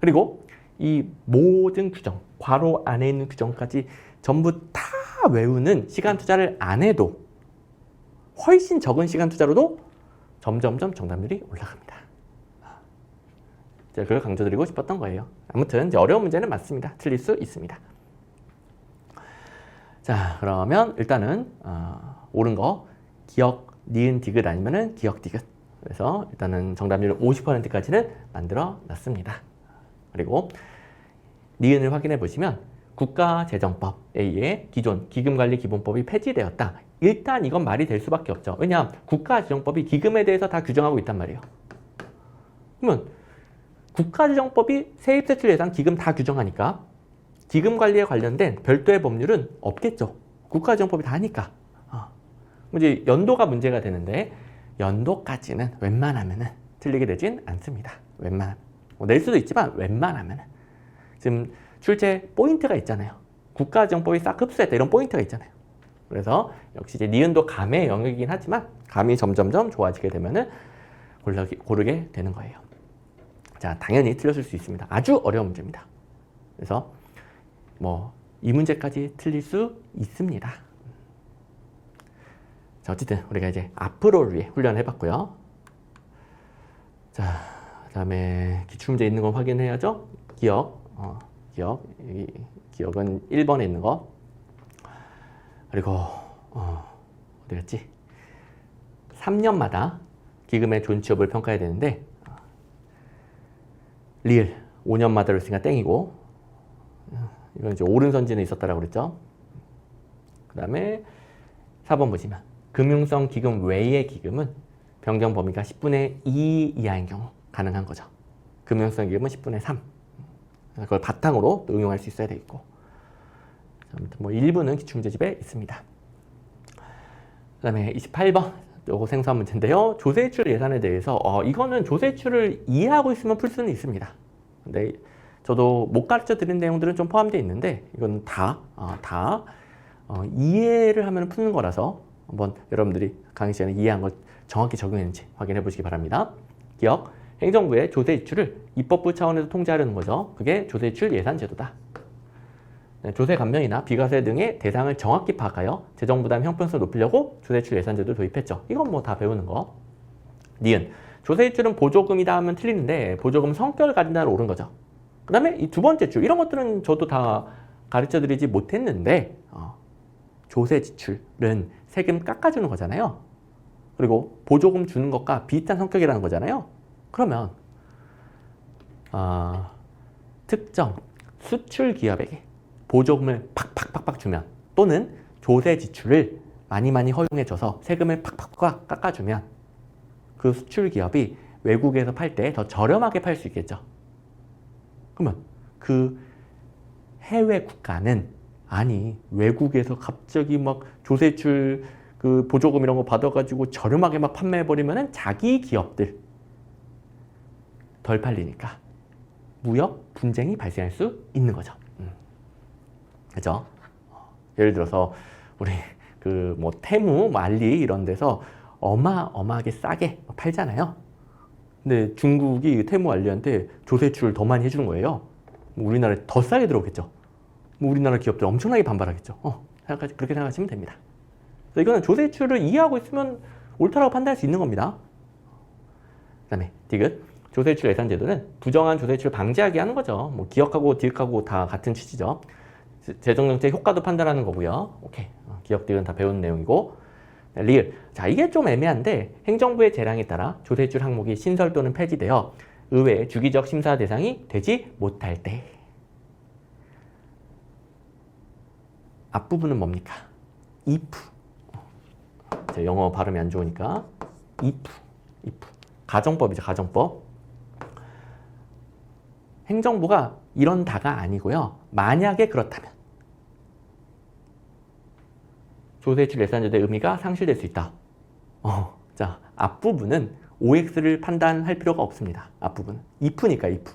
그리고 이 모든 규정, 괄호 안에 있는 규정까지 전부 다 외우는 시간 투자를 안 해도 훨씬 적은 시간 투자로도 점점점 정답률이 올라갑니다. 제가 그걸 강조드리고 싶었던 거예요. 아무튼 이제 어려운 문제는 맞습니다. 틀릴 수 있습니다. 자, 그러면 일단은 옳은 거 기억, 니은, 디귿 아니면은 기억, 디귿. 그래서 일단은 정답률 50%까지는 만들어 놨습니다. 그리고 니은을 확인해 보시면 국가재정법에 의해 기존 기금관리기본법이 폐지되었다. 일단 이건 말이 될 수밖에 없죠. 왜냐하면 국가재정법이 기금에 대해서 다 규정하고 있단 말이에요. 그러면 국가재정법이 세입세출 예산 기금 다 규정하니까 기금관리에 관련된 별도의 법률은 없겠죠. 국가재정법이 다 하니까. 이제 연도가 문제가 되는데 연도까지는 웬만하면은 틀리게 되진 않습니다. 낼 수도 있지만 웬만하면은. 지금 출제 포인트가 있잖아요. 국가재정법이 싹 흡수했다 이런 포인트가 있잖아요. 그래서 역시 이제 니은도 감의 영역이긴 하지만 감이 점점점 좋아지게 되면은 고르게 되는 거예요. 자, 당연히 틀렸을 수 있습니다. 아주 어려운 문제입니다. 그래서 이 문제까지 틀릴 수 있습니다. 자, 어쨌든 우리가 이제 앞으로를 위해 훈련을 해봤고요. 자, 그 다음에 기출문제 있는 거 확인해야죠. 기억, 기억은 1번에 있는 거. 그리고 어디 갔지? 3년마다 기금의 존치여부를 평가해야 되는데 리을 5년마다로 있으니까 땡이고 이건 이제 옳은 선지는 있었다라고 그랬죠. 그 다음에 4번 보시면 금융성 기금 외의 기금은 변경 범위가 10분의 2 이하인 경우 가능한 거죠. 금융성 기금은 10분의 3. 그걸 바탕으로 또 응용할 수 있어야 되겠고. 아무튼 일부는 기출문제집에 있습니다. 그 다음에 28번. 요거 생소한 문제인데요. 조세출 예산에 대해서 이거는 조세출을 이해하고 있으면 풀 수는 있습니다. 근데 저도 못 가르쳐 드린 내용들은 좀 포함되어 있는데 이건 다 이해를 하면 푸는 거라서 한번 여러분들이 강의 시간에 이해한 걸 정확히 적용했는지 확인해 보시기 바랍니다. 기억, 행정부의 조세지출을 입법부 차원에서 통제하려는 거죠. 그게 조세출 예산 제도다. 조세 감면이나 비과세 등의 대상을 정확히 파악하여 재정부담 형평성을 높이려고 조세출 예산제도를 도입했죠. 이건 다 배우는 거. 니은, 조세지출은 보조금이다 하면 틀리는데 보조금 성격을 가진다는 옳은 거죠. 그 다음에 이 두 번째 줄, 이런 것들은 저도 다 가르쳐드리지 못했는데 조세지출은 세금 깎아주는 거잖아요. 그리고 보조금 주는 것과 비슷한 성격이라는 거잖아요. 그러면 특정 수출 기업에게 보조금을 팍팍팍팍 주면 또는 조세 지출을 많이 허용해줘서 세금을 팍팍 깎아주면 그 수출 기업이 외국에서 팔 때 더 저렴하게 팔 수 있겠죠. 그러면 그 해외 국가는 외국에서 갑자기 조세출 그 보조금 이런 거 받아가지고 저렴하게 판매해버리면은 자기 기업들 덜 팔리니까 무역 분쟁이 발생할 수 있는 거죠. 그죠? 예를 들어서 우리 테무, 알리 이런 데서 어마어마하게 싸게 팔잖아요. 근데 중국이 테무, 알리한테 조세출을 더 많이 해주는 거예요. 우리나라에 더 싸게 들어오겠죠. 우리나라 기업들 엄청나게 반발하겠죠. 그렇게 생각하시면 됩니다. 그래서 이거는 조세출을 이해하고 있으면 옳다라고 판단할 수 있는 겁니다. 그 다음에 디귿, 조세출 예산제도는 부정한 조세출을 방지하게 하는 거죠. 기억하고 디귿하고 다 같은 취지죠. 재정정책 효과도 판단하는 거고요. 오케이. 기억, 디귿은 다 배운 내용이고. 리을. 자, 이게 좀 애매한데 행정부의 재량에 따라 조세출 항목이 신설 또는 폐지되어 의회의 주기적 심사 대상이 되지 못할 때. 앞부분은 뭡니까? if. 제 영어 발음이 안 좋으니까 if. 가정법이죠, 가정법. 행정부가 이런다가 아니고요. 만약에 그렇다면 조세출 예산제도의 의미가 상실될 수 있다. 자, 앞부분은 OX를 판단할 필요가 없습니다. 앞부분은. if니까 if.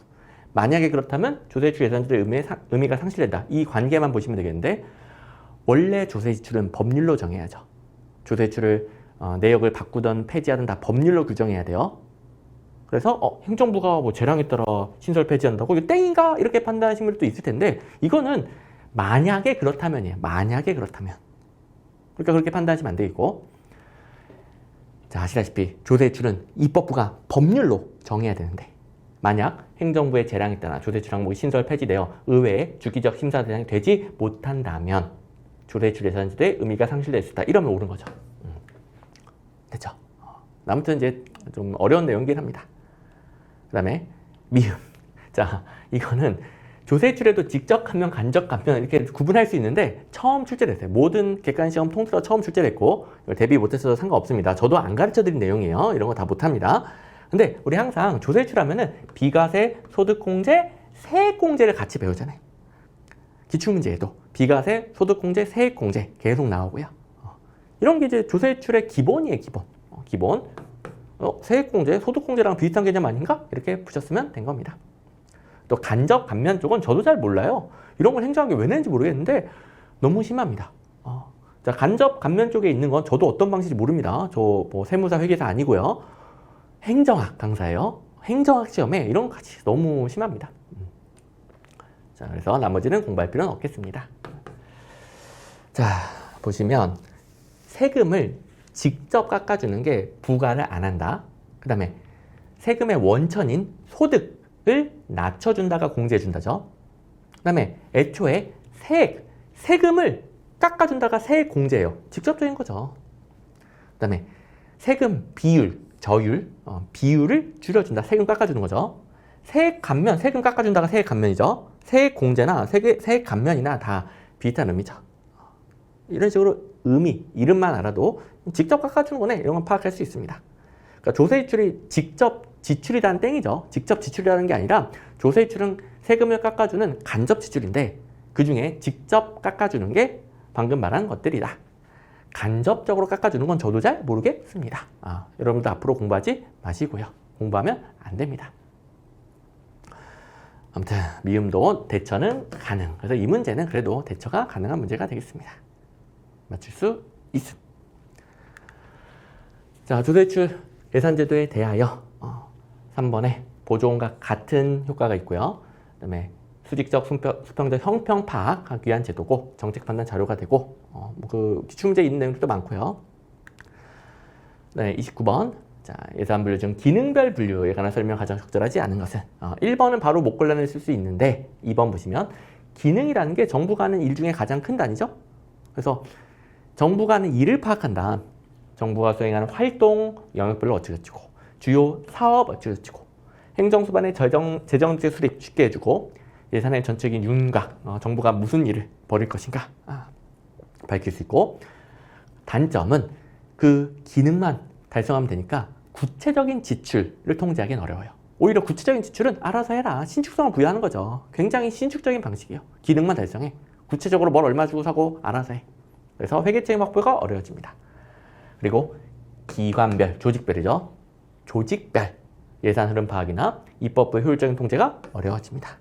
만약에 그렇다면 조세출 예산제도의 의미가 상실된다. 이 관계만 보시면 되겠는데 원래 조세지출은 법률로 정해야죠. 조세출을 내역을 바꾸던 폐지하든 다 법률로 규정해야 돼요. 그래서 행정부가 뭐 재량에 따라 신설 폐지한다고 이거 땡인가? 이렇게 판단하시는 분들도 있을 텐데 이거는 만약에 그렇다면이에요. 만약에 그렇다면. 그러니까 그렇게 판단하시면 안 되겠고 자, 아시다시피 조세출은 입법부가 법률로 정해야 되는데 만약 행정부의 재량에 따라 조세출 항목이 신설 폐지되어 의회의 주기적 심사 대상이 되지 못한다면 조세출 예산제도의 의미가 상실될 수 있다. 이러면 옳은 거죠. 됐죠? 아무튼 이제 좀 어려운 내용이긴 합니다. 그 다음에 미음. 자, 이거는 조세출에도 직접 감면, 간접 감면 이렇게 구분할 수 있는데 처음 출제됐어요. 모든 객관시험 통틀어 처음 출제됐고 이걸 대비 못했어도 상관없습니다. 저도 안 가르쳐드린 내용이에요. 이런 거 다 못합니다. 근데 우리 항상 조세출 하면은 비과세, 소득공제, 세액공제를 같이 배우잖아요. 기출문제에도 비과세, 소득공제, 세액공제 계속 나오고요. 이런 게 이제 조세출의 기본이에요, 기본. 기본. 세액공제, 소득공제랑 비슷한 개념 아닌가? 이렇게 보셨으면 된 겁니다. 또 간접 감면 쪽은 저도 잘 몰라요. 이런 걸 행정학에 왜 내는지 모르겠는데 너무 심합니다. 자, 간접 감면 쪽에 있는 건 저도 어떤 방식인지 모릅니다. 저 뭐 세무사 회계사 아니고요. 행정학 강사예요. 행정학 시험에 이런 거 같이 너무 심합니다. 자, 그래서 나머지는 공부할 필요는 없겠습니다. 자, 보시면 세금을 직접 깎아주는 게 부과를 안 한다. 그 다음에 세금의 원천인 소득을 낮춰준다가 공제해준다죠. 그 다음에 애초에 세금을 깎아준다가 세액 공제예요. 직접적인 거죠. 그 다음에 세금 비율, 저율, 비율을 줄여준다. 세금 깎아주는 거죠. 세액 감면, 세금 깎아준다가 세액 감면이죠. 세액 공제나 세액 감면이나 다 비슷한 의미죠. 이런 식으로 의미, 이름만 알아도 직접 깎아주는 거네. 이런 건 파악할 수 있습니다. 그러니까 조세지출이 직접 지출이라는 땡이죠. 직접 지출이라는 게 아니라 조세지출은 세금을 깎아주는 간접 지출인데 그 중에 직접 깎아주는 게 방금 말한 것들이다. 간접적으로 깎아주는 건 저도 잘 모르겠습니다. 여러분도 앞으로 공부하지 마시고요. 공부하면 안 됩니다. 아무튼 미음도 대처는 가능. 그래서 이 문제는 그래도 대처가 가능한 문제가 되겠습니다. 맞출 수 있음. 자, 조세출 예산제도에 대하여 3번에 보조원과 같은 효과가 있고요. 그 다음에 수직적, 수평적 형평 파악하기 위한 제도고 정책 판단 자료가 되고 그 기출문제 있는 내용들도 많고요. 네, 29번. 자, 예산 분류 중 기능별 분류에 관한 설명 가장 적절하지 않은 것은 1번은 바로 못 골라낼 수 있는데 2번 보시면 기능이라는 게 정부가 하는 일 중에 가장 큰 단위죠. 그래서 정부가 하는 일을 파악한다. 정부가 수행하는 활동 영역별로 어찌어찌고 주요 사업 어찌어찌고 행정수반의 재정제 수립 쉽게 해주고 예산의 전체적인 윤곽, 정부가 무슨 일을 벌일 것인가 밝힐 수 있고 단점은 그 기능만 달성하면 되니까 구체적인 지출을 통제하기는 어려워요. 오히려 구체적인 지출은 알아서 해라. 신축성을 부여하는 거죠. 굉장히 신축적인 방식이에요. 기능만 달성해. 구체적으로 뭘 얼마 주고 사고 알아서 해. 그래서 회계책임 확보가 어려워집니다. 그리고 기관별, 조직별이죠. 조직별 예산 흐름 파악이나 입법부의 효율적인 통제가 어려워집니다.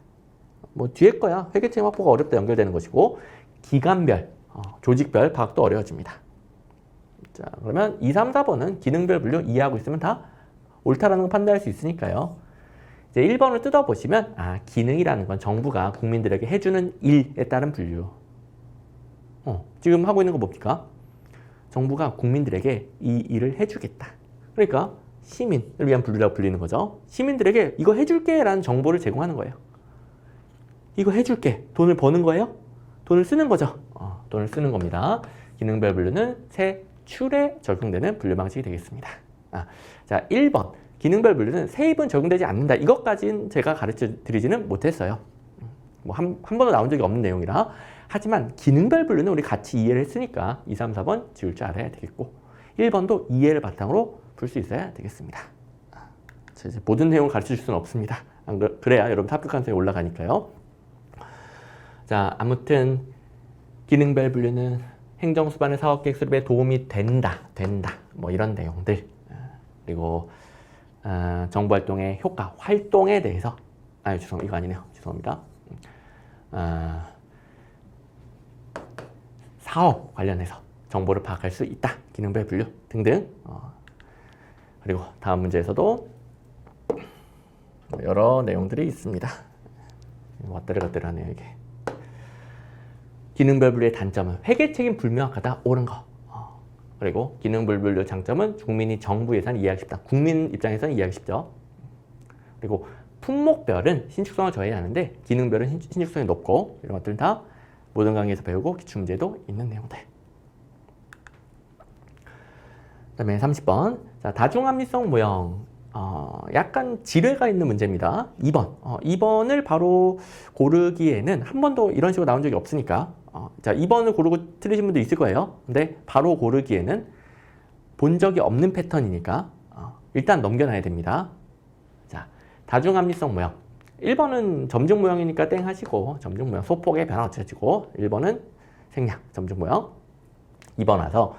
뭐 뒤에 거야. 회계책임 확보가 어렵다 연결되는 것이고 기관별, 조직별 파악도 어려워집니다. 자, 그러면 2, 3, 4번은 기능별 분류 이해하고 있으면 다 옳다라는 걸 판단할 수 있으니까요. 이제 1번을 뜯어보시면 기능이라는 건 정부가 국민들에게 해주는 일에 따른 분류. 지금 하고 있는 거 뭡니까? 정부가 국민들에게 이 일을 해주겠다. 그러니까 시민을 위한 분류라고 불리는 거죠. 시민들에게 이거 해줄게 라는 정보를 제공하는 거예요. 이거 해줄게. 돈을 버는 거예요? 돈을 쓰는 거죠. 돈을 쓰는 겁니다. 기능별 분류는 세출에 적용되는 분류 방식이 되겠습니다. 자, 1번. 기능별 분류는 세입은 적용되지 않는다. 이것까지는 제가 가르쳐 드리지는 못했어요. 뭐 한 번도 나온 적이 없는 내용이라. 하지만 기능별 분류는 우리 같이 이해를 했으니까 2, 3, 4번 지울 줄 알아야 되겠고 1번도 이해를 바탕으로 풀 수 있어야 되겠습니다. 이제 모든 내용을 가르쳐 줄 수는 없습니다. 그래야 여러분 합격 가능성이 올라가니까요. 자, 아무튼 기능별 분류는 행정수반의 사업계획 수립에 도움이 된다. 뭐 이런 내용들. 그리고 정보활동의 효과, 활동에 대해서 이거 아니네요. 죄송합니다. 사업 관련해서 정보를 파악할 수 있다. 기능별 분류 등등. 그리고 다음 문제에서도 여러 내용들이 있습니다. 왔다리 갔다리 하네요, 이게. 기능별 분류의 단점은 회계책임 불명확하다, 옳은 거. 그리고 기능별 분류 장점은 국민이 정부 예산 이해하기 쉽다. 국민 입장에서는 이해하기 쉽죠. 그리고 품목별은 신축성을 저해야 하는데 기능별은 신축성이 높고, 이런 것들은 다 모든 강의에서 배우고 기출문제도 있는 내용들. 그 다음에 30번. 자, 다중합리성 모형. 약간 지뢰가 있는 문제입니다. 2번. 2번을 바로 고르기에는 한 번도 이런 식으로 나온 적이 없으니까. 자, 2번을 고르고 틀리신 분도 있을 거예요. 근데 바로 고르기에는 본 적이 없는 패턴이니까 일단 넘겨놔야 됩니다. 자, 다중합리성 모형. 1번은 점중 모형이니까 땡 하시고, 점중 모형 소폭의 변화 없어지고, 1번은 생략, 점중 모형. 2번 와서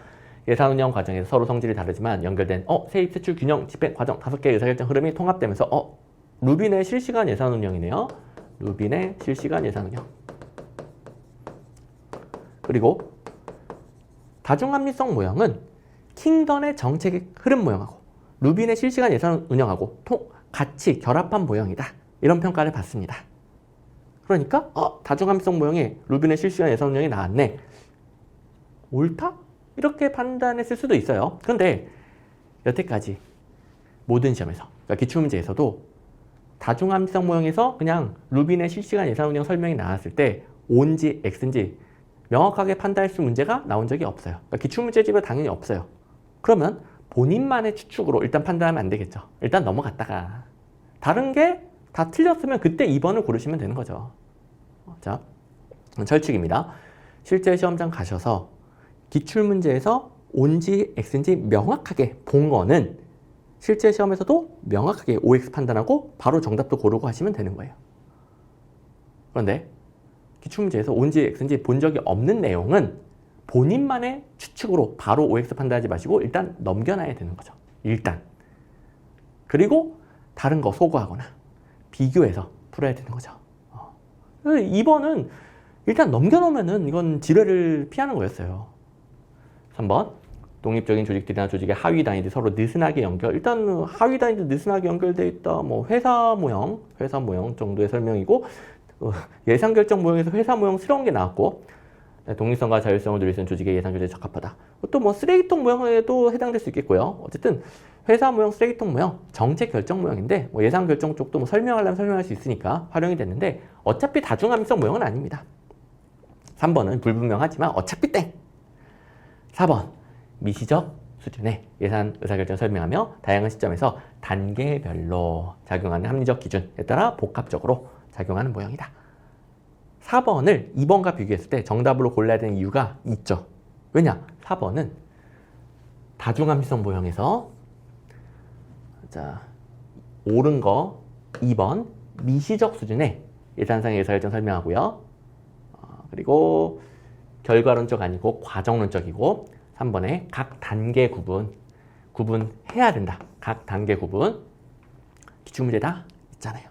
예산 운영 과정에서 서로 성질이 다르지만 연결된 세입, 세출, 균형, 집행 과정 5개의 의사결정 흐름이 통합되면서 루빈의 실시간 예산 운영이네요. 루빈의 실시간 예산 운영. 그리고 다중합리성 모형은 킹던의 정책의 흐름 모형하고 루빈의 실시간 예산 운영하고 같이 결합한 모형이다. 이런 평가를 받습니다. 그러니까 다중합리성 모형에 루빈의 실시간 예산 운영이 나왔네. 옳다? 이렇게 판단했을 수도 있어요. 그런데 여태까지 모든 시험에서, 그러니까 기출문제에서도 다중합리성 모형에서 그냥 루빈의 실시간 예산 운영 설명이 나왔을 때 O인지 X인지 명확하게 판단할 수 문제가 나온 적이 없어요. 그러니까 기출문제집에 당연히 없어요. 그러면 본인만의 추측으로 일단 판단하면 안 되겠죠. 일단 넘어갔다가 다른 게 다 틀렸으면 그때 2번을 고르시면 되는 거죠. 자, 철칙입니다. 실제 시험장 가셔서 기출문제에서 O인지 X인지 명확하게 본 거는 실제 시험에서도 명확하게 OX 판단하고 바로 정답도 고르고 하시면 되는 거예요. 그런데 기출문제에서 O인지 X인지 본 적이 없는 내용은 본인만의 추측으로 바로 OX 판단하지 마시고 일단 넘겨놔야 되는 거죠. 일단. 그리고 다른 거 소거하거나 비교해서 풀어야 되는 거죠. 2번은 일단 넘겨놓으면은 이건 지뢰를 피하는 거였어요. 3번. 독립적인 조직들이나 조직의 하위 단위들이 서로 느슨하게 연결. 일단 하위 단위들 느슨하게 연결되어 있다. 뭐 회사 모형 정도의 설명이고, 예산 결정 모형에서 회사 모형스러운 게 나왔고, 독립성과 자율성을 누릴 수 있는 조직의 예산 결정에 적합하다. 또 뭐 쓰레기통 모형에도 해당될 수 있겠고요. 어쨌든 회사 모형, 쓰레기통 모형, 정책 결정 모형인데 뭐 예산 결정 쪽도 뭐 설명하려면 설명할 수 있으니까 활용이 됐는데 어차피 다중합리성 모형은 아닙니다. 3번은 불분명하지만 어차피 땡. 4번 미시적 수준의 예산 의사결정 설명하며 다양한 시점에서 단계별로 작용하는 합리적 기준에 따라 복합적으로 작용하는 모형이다. 4번을 2번과 비교했을 때 정답으로 골라야 되는 이유가 있죠. 왜냐? 4번은 다중합리성 모형에서 자, 옳은 거 2번 미시적 수준의 예산상의 의사결정 설명하고요. 그리고 결과론적 아니고 과정론적이고 3번에 각 단계 구분해야 된다. 각 단계 구분. 기출문제 다 있잖아요.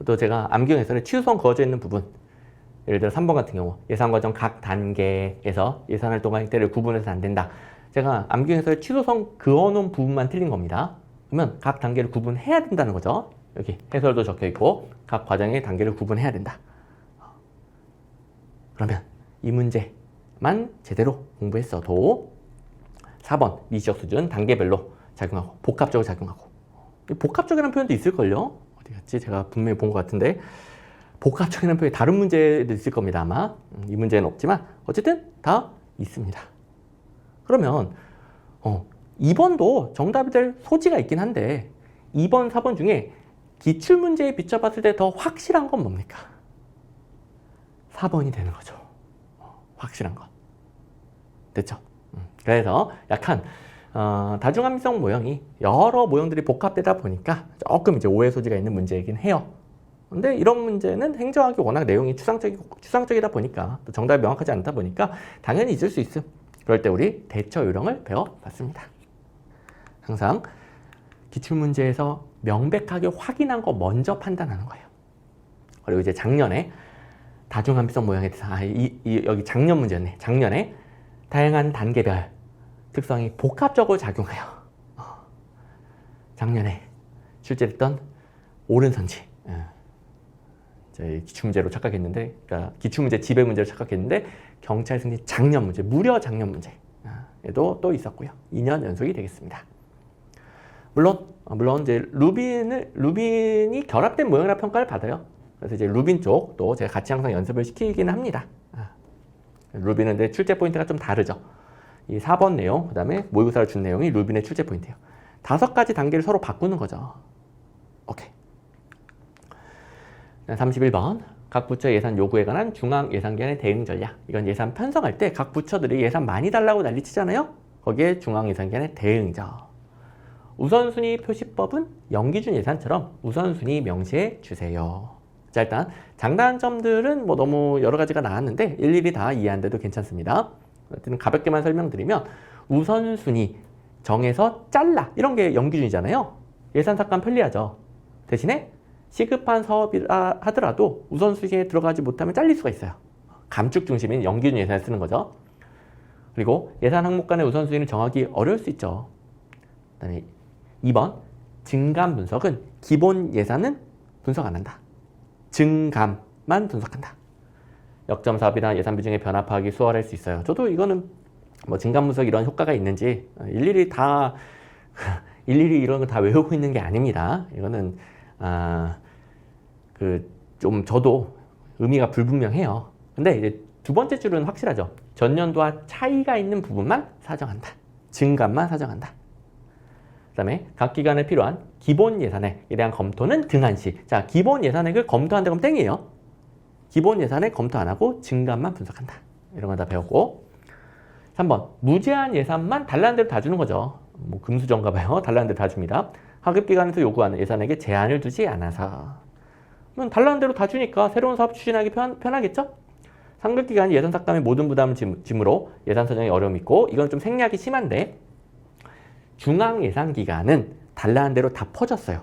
또 제가 암기형에서는 취소성 그어져 있는 부분, 예를 들어 3번 같은 경우 예산과정 각 단계에서 예산활동과 행태를 구분해서 안 된다. 제가 암기형에서 취소성 그어놓은 부분만 틀린 겁니다. 그러면 각 단계를 구분해야 된다는 거죠. 여기 해설도 적혀 있고 각 과정의 단계를 구분해야 된다. 그러면 이 문제만 제대로 공부했어도 4번 미시적 수준 단계별로 작용하고 복합적으로 작용하고, 복합적이라는 표현도 있을걸요? 어디 갔지? 제가 분명히 본 것 같은데 복합적이라는 표현이 다른 문제도 있을 겁니다. 아마 이 문제는 없지만 어쨌든 다 있습니다. 그러면 2번도 정답이 될 소지가 있긴 한데 2번, 4번 중에 기출문제에 비춰봤을 때 더 확실한 건 뭡니까? 4번이 되는 거죠. 확실한 건. 됐죠? 그래서 약간 다중함성 모형이 여러 모형들이 복합되다 보니까 조금 이제 오해 소지가 있는 문제이긴 해요. 근데 이런 문제는 행정학이 워낙 내용이 추상적이다 보니까 또 정답이 명확하지 않다 보니까 당연히 있을 수 있음. 그럴 때 우리 대처 요령을 배워봤습니다. 항상 기출문제에서 명백하게 확인한 거 먼저 판단하는 거예요. 그리고 이제 작년에 다중함성 모형에 대해서 여기 작년 문제였네. 작년에 다양한 단계별 특성이 복합적으로 작용하여 작년에 출제됐던 옳은 선지 기출문제로 착각했는데, 그러니까 기출문제 지배 문제로 착각했는데 경찰 승리 작년 문제, 무려 작년 문제에도 또 있었고요. 2년 연속이 되겠습니다. 물론 이제 루빈이 결합된 모형이라 평가를 받아요. 그래서 이제 루빈 쪽도 제가 같이 항상 연습을 시키긴 합니다. 루빈은 이제 출제 포인트가 좀 다르죠. 이 4번 내용, 그 다음에 모의고사를 준 내용이 루빈의 출제 포인트예요. 5가지 단계를 서로 바꾸는 거죠. 오케이. 31번. 각 부처 예산 요구에 관한 중앙예산기관의 대응 전략. 이건 예산 편성할 때 각 부처들이 예산 많이 달라고 난리치잖아요. 거기에 중앙예산기관의 대응이죠. 우선순위 표시법은 연기준 예산처럼 우선순위 명시해 주세요. 자, 일단 장단점들은 뭐 너무 여러 가지가 나왔는데 일일이 다 이해 안 돼도 괜찮습니다. 가볍게만 설명드리면 우선순위 정해서 잘라 이런 게 연기준이잖아요. 예산삭감 편리하죠. 대신에 시급한 사업이라 하더라도 우선순위에 들어가지 못하면 잘릴 수가 있어요. 감축 중심인 연기준 예산을 쓰는 거죠. 그리고 예산 항목 간의 우선순위를 정하기 어려울 수 있죠. 그다음에 2번 증감 분석은 기본 예산은 분석 안 한다. 증감만 분석한다. 역점 사업이나 예산 비중의 변화 파악이 수월할 수 있어요. 저도 이거는 뭐 증감 분석 이런 효과가 있는지 일일이 이런 거 다 외우고 있는 게 아닙니다. 이거는 좀 저도 의미가 불분명해요. 근데 이제 두 번째 줄은 확실하죠. 전년도와 차이가 있는 부분만 사정한다. 증감만 사정한다. 그 다음에 각 기관에 필요한 기본 예산액에 대한 검토는 등한시. 자, 기본 예산액을 검토한다 그러면 땡이에요. 기본 예산액 검토 안 하고 증감만 분석한다. 이런 거 다 배웠고. 3번 무제한 예산만 달라는 대로 다 주는 거죠. 뭐 금수저인가 봐요. 달라는 대로 다 줍니다. 하급기관에서 요구하는 예산액에 제한을 두지 않아서. 그럼 달라는 대로 다 주니까 새로운 사업 추진하기 편하겠죠? 상급기관이 예산 삭감의 모든 부담을 지므로 예산 선정에 어려움이 있고, 이건 좀 생략이 심한데 중앙예산기관은 달라는 대로 다 퍼졌어요.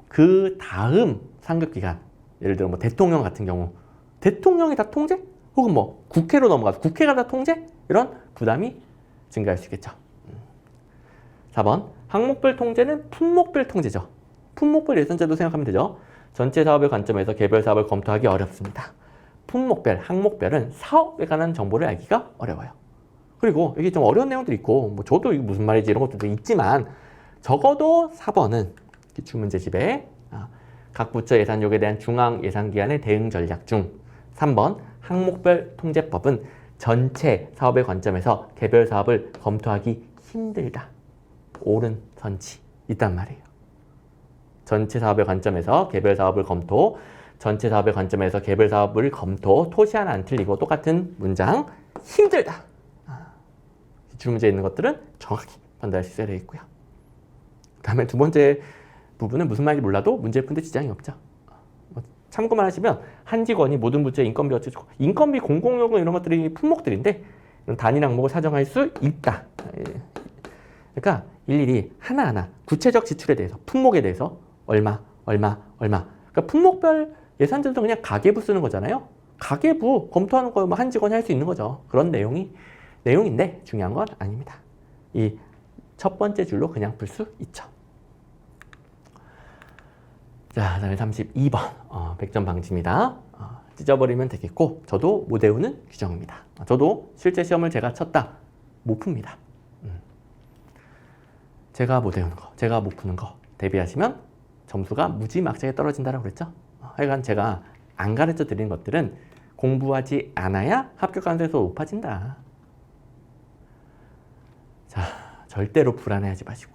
그 다음 상급기관, 예를 들어 뭐 대통령 같은 경우 대통령이 다 통제? 혹은 뭐 국회로 넘어가서 국회가 다 통제? 이런 부담이 증가할 수 있겠죠. 4번 항목별 통제는 품목별 통제죠. 품목별 예산제도 생각하면 되죠. 전체 사업의 관점에서 개별 사업을 검토하기 어렵습니다. 품목별, 항목별은 사업에 관한 정보를 알기가 어려워요. 그리고 여기 좀 어려운 내용들이 있고, 뭐 저도 이게 무슨 말이지 이런 것들도 있지만, 적어도 4번은 기출문제집에 각 부처 예산욕에 대한 중앙예산기관의 대응 전략 중 3번 항목별 통제법은 전체 사업의 관점에서 개별 사업을 검토하기 힘들다. 옳은 선지 있단 말이에요. 전체 사업의 관점에서 개별 사업을 검토, 전체 사업의 관점에서 개별 사업을 검토, 토시 하나 안 틀리고 똑같은 문장, 힘들다. 기출문제에 있는 것들은 정확히 판단할 수 있어야 되겠고요. 그 다음에 두 번째 부분은 무슨 말인지 몰라도 문제 푸는데 지장이 없죠. 참고만 하시면 한 직원이 모든 부처의 인건비 어쩌고, 인건비, 공공요금 이런 것들이 품목들인데 이런 단일 항목을 사정할 수 있다. 그러니까 일일이 하나하나 구체적 지출에 대해서, 품목에 대해서 얼마. 그러니까 품목별 예산제도 그냥 가계부 쓰는 거잖아요. 가계부 검토하는 거 한 직원이 할 수 있는 거죠. 그런 내용인데 중요한 건 아닙니다. 이 첫 번째 줄로 그냥 풀 수 있죠. 자, 그다음에 32번 100점 방지입니다. 찢어버리면 되겠고, 저도 못 외우는 규정입니다. 저도 실제 시험을 제가 쳤다. 못 풉니다. 제가 못 외우는 거, 제가 못 푸는 거 대비하시면 점수가 무지막지하게 떨어진다고 그랬죠. 하여간 제가 안 가르쳐 드리는 것들은 공부하지 않아야 합격 가능성이 높아진다. 자, 절대로 불안해하지 마시고,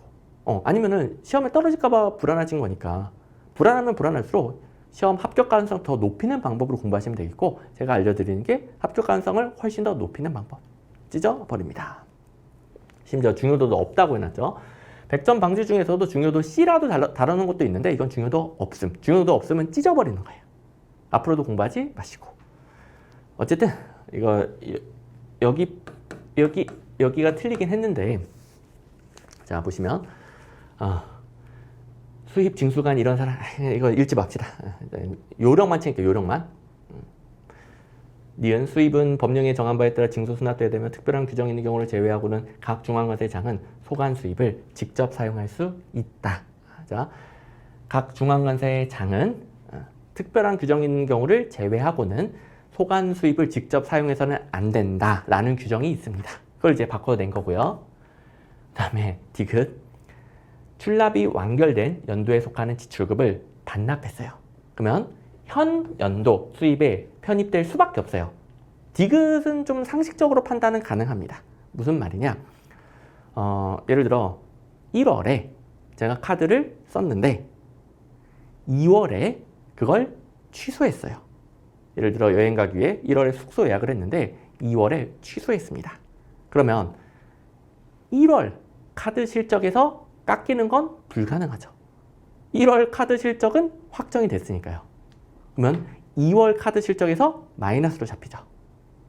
아니면은 시험에 떨어질까봐 불안해진 거니까, 불안하면 불안할수록 시험 합격 가능성 더 높이는 방법으로 공부하시면 되겠고, 제가 알려드리는 게 합격 가능성을 훨씬 더 높이는 방법. 찢어버립니다. 심지어 중요도도 없다고 해놨죠. 100점 방지 중에서도 중요도 C라도 다루는 것도 있는데 이건 중요도 없음. 중요도 없으면 찢어버리는 거예요. 앞으로도 공부하지 마시고. 어쨌든 이거 여기가 틀리긴 했는데 자 보시면 수입 징수간 이런 사람 이거 읽지 맙시다. 요령만 챙길게요. 요령만. 니은 수입은 법령에 정한 바에 따라 징수 수납돼야 되며 특별한 규정이 있는 경우를 제외하고는 각 중앙관세 장은 소관 수입을 직접 사용할 수 있다. 자, 각 중앙관세 장은 특별한 규정이 있는 경우를 제외하고는 소관 수입을 직접 사용해서는 안 된다라는 규정이 있습니다. 그걸 이제 바꿔낸 거고요. 그다음에 디귿 출납이 완결된 연도에 속하는 지출급을 반납했어요. 그러면 현 연도 수입에 편입될 수밖에 없어요. 디귿은 좀 상식적으로 판단은 가능합니다. 무슨 말이냐? 예를 들어 1월에 제가 카드를 썼는데 2월에 그걸 취소했어요. 예를 들어 여행 가기 위해 1월에 숙소 예약을 했는데 2월에 취소했습니다. 그러면 1월 카드 실적에서 깎이는 건 불가능하죠. 1월 카드 실적은 확정이 됐으니까요. 그러면 2월 카드 실적에서 마이너스로 잡히죠.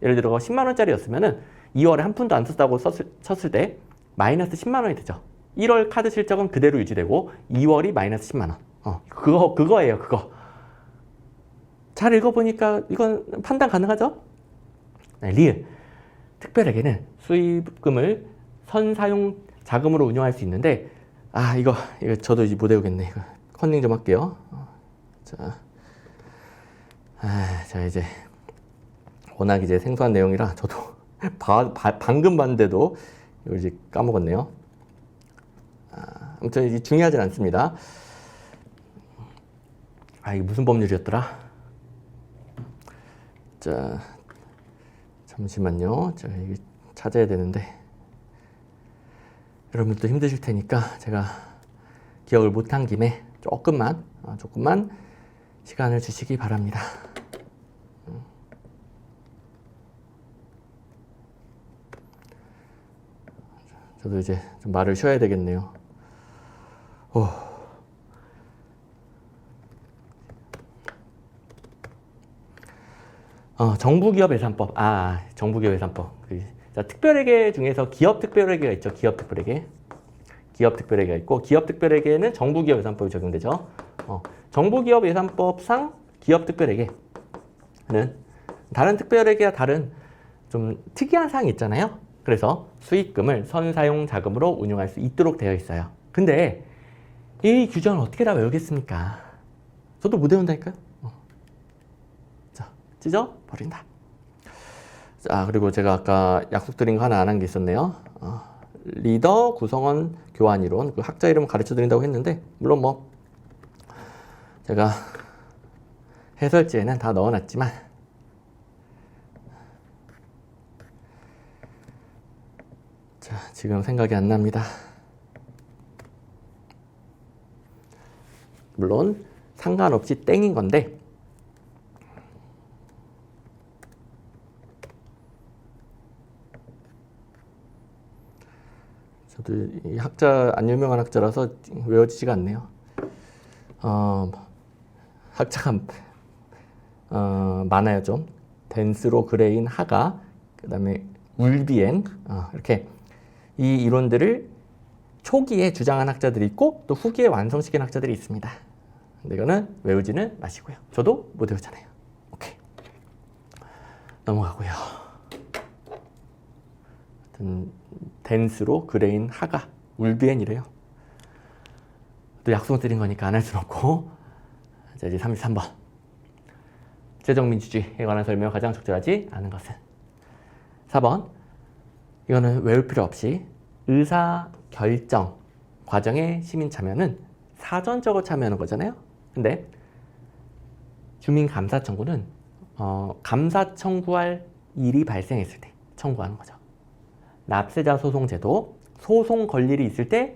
예를 들어 10만 원짜리였으면 2월에 한 푼도 안 썼다고 쳤을 때 마이너스 10만 원이 되죠. 1월 카드 실적은 그대로 유지되고 2월이 마이너스 10만 원. 그거예요. 그거. 잘 읽어보니까 이건 판단 가능하죠? 네, 리을. 특별하게는 수입금을 선사용 자금으로 운영할 수 있는데 이거 저도 이제 못 외우겠네. 이거 컨닝 좀 할게요. 자 이제 워낙 이제 생소한 내용이라 저도 방금 봤는데도 이걸 이제 까먹었네요. 아무튼 이제 중요하진 않습니다. 이게 무슨 법률이었더라? 자 잠시만요. 제가 이게 찾아야 되는데 여러분들도 힘드실 테니까 제가 기억을 못한 김에 조금만 시간을 주시기 바랍니다. 저도 이제 좀 말을 쉬어야 되겠네요. 정부기업 예산법. 정부기업 예산법. 자, 특별회계 중에서 기업 특별회계가 있죠. 기업 특별회계. 기업 특별회계가 있고 기업 특별회계는 정부기업 예산법이 적용되죠. 정부기업 예산법상 기업 특별회계는 다른 특별회계와 다른 좀 특이한 사항이 있잖아요. 그래서 수익금을 선사용 자금으로 운용할 수 있도록 되어 있어요. 근데 이 규정을 어떻게 다 외우겠습니까? 저도 못 외운다니까요. 자, 찢어버린다. 자, 그리고 제가 아까 약속드린 거 하나 안 한 게 있었네요. 리더 구성원 교환 이론, 그 학자 이름 가르쳐 드린다고 했는데 물론 뭐 제가 해설지에는 다 넣어놨지만 자, 지금 생각이 안 납니다. 물론 상관없이 땡인 건데 저도 이 학자 안 유명한 학자라서 외워지지가 않네요. 학자가 많아요 좀. 댄스로 그레인 하가, 그 다음에 울비엔 이렇게 이 이론들을 초기에 주장한 학자들이 있고 또 후기에 완성시킨 학자들이 있습니다. 근데 이거는 외우지는 마시고요. 저도 못 외우잖아요. 오케이. 넘어가고요. 댄스로 그레인 하가 울비엔이래요. 또 약속 드린 거니까 안 할 수는 없고. 자, 이제 33번. 재정민주주의에 관한 설명을 가장 적절하지 않은 것은. 4번. 이거는 외울 필요 없이 의사결정 과정의 시민 참여는 사전적으로 참여하는 거잖아요. 근데 주민감사 청구는 감사 청구할 일이 발생했을 때 청구하는 거죠. 납세자 소송제도, 소송 걸 일이 있을 때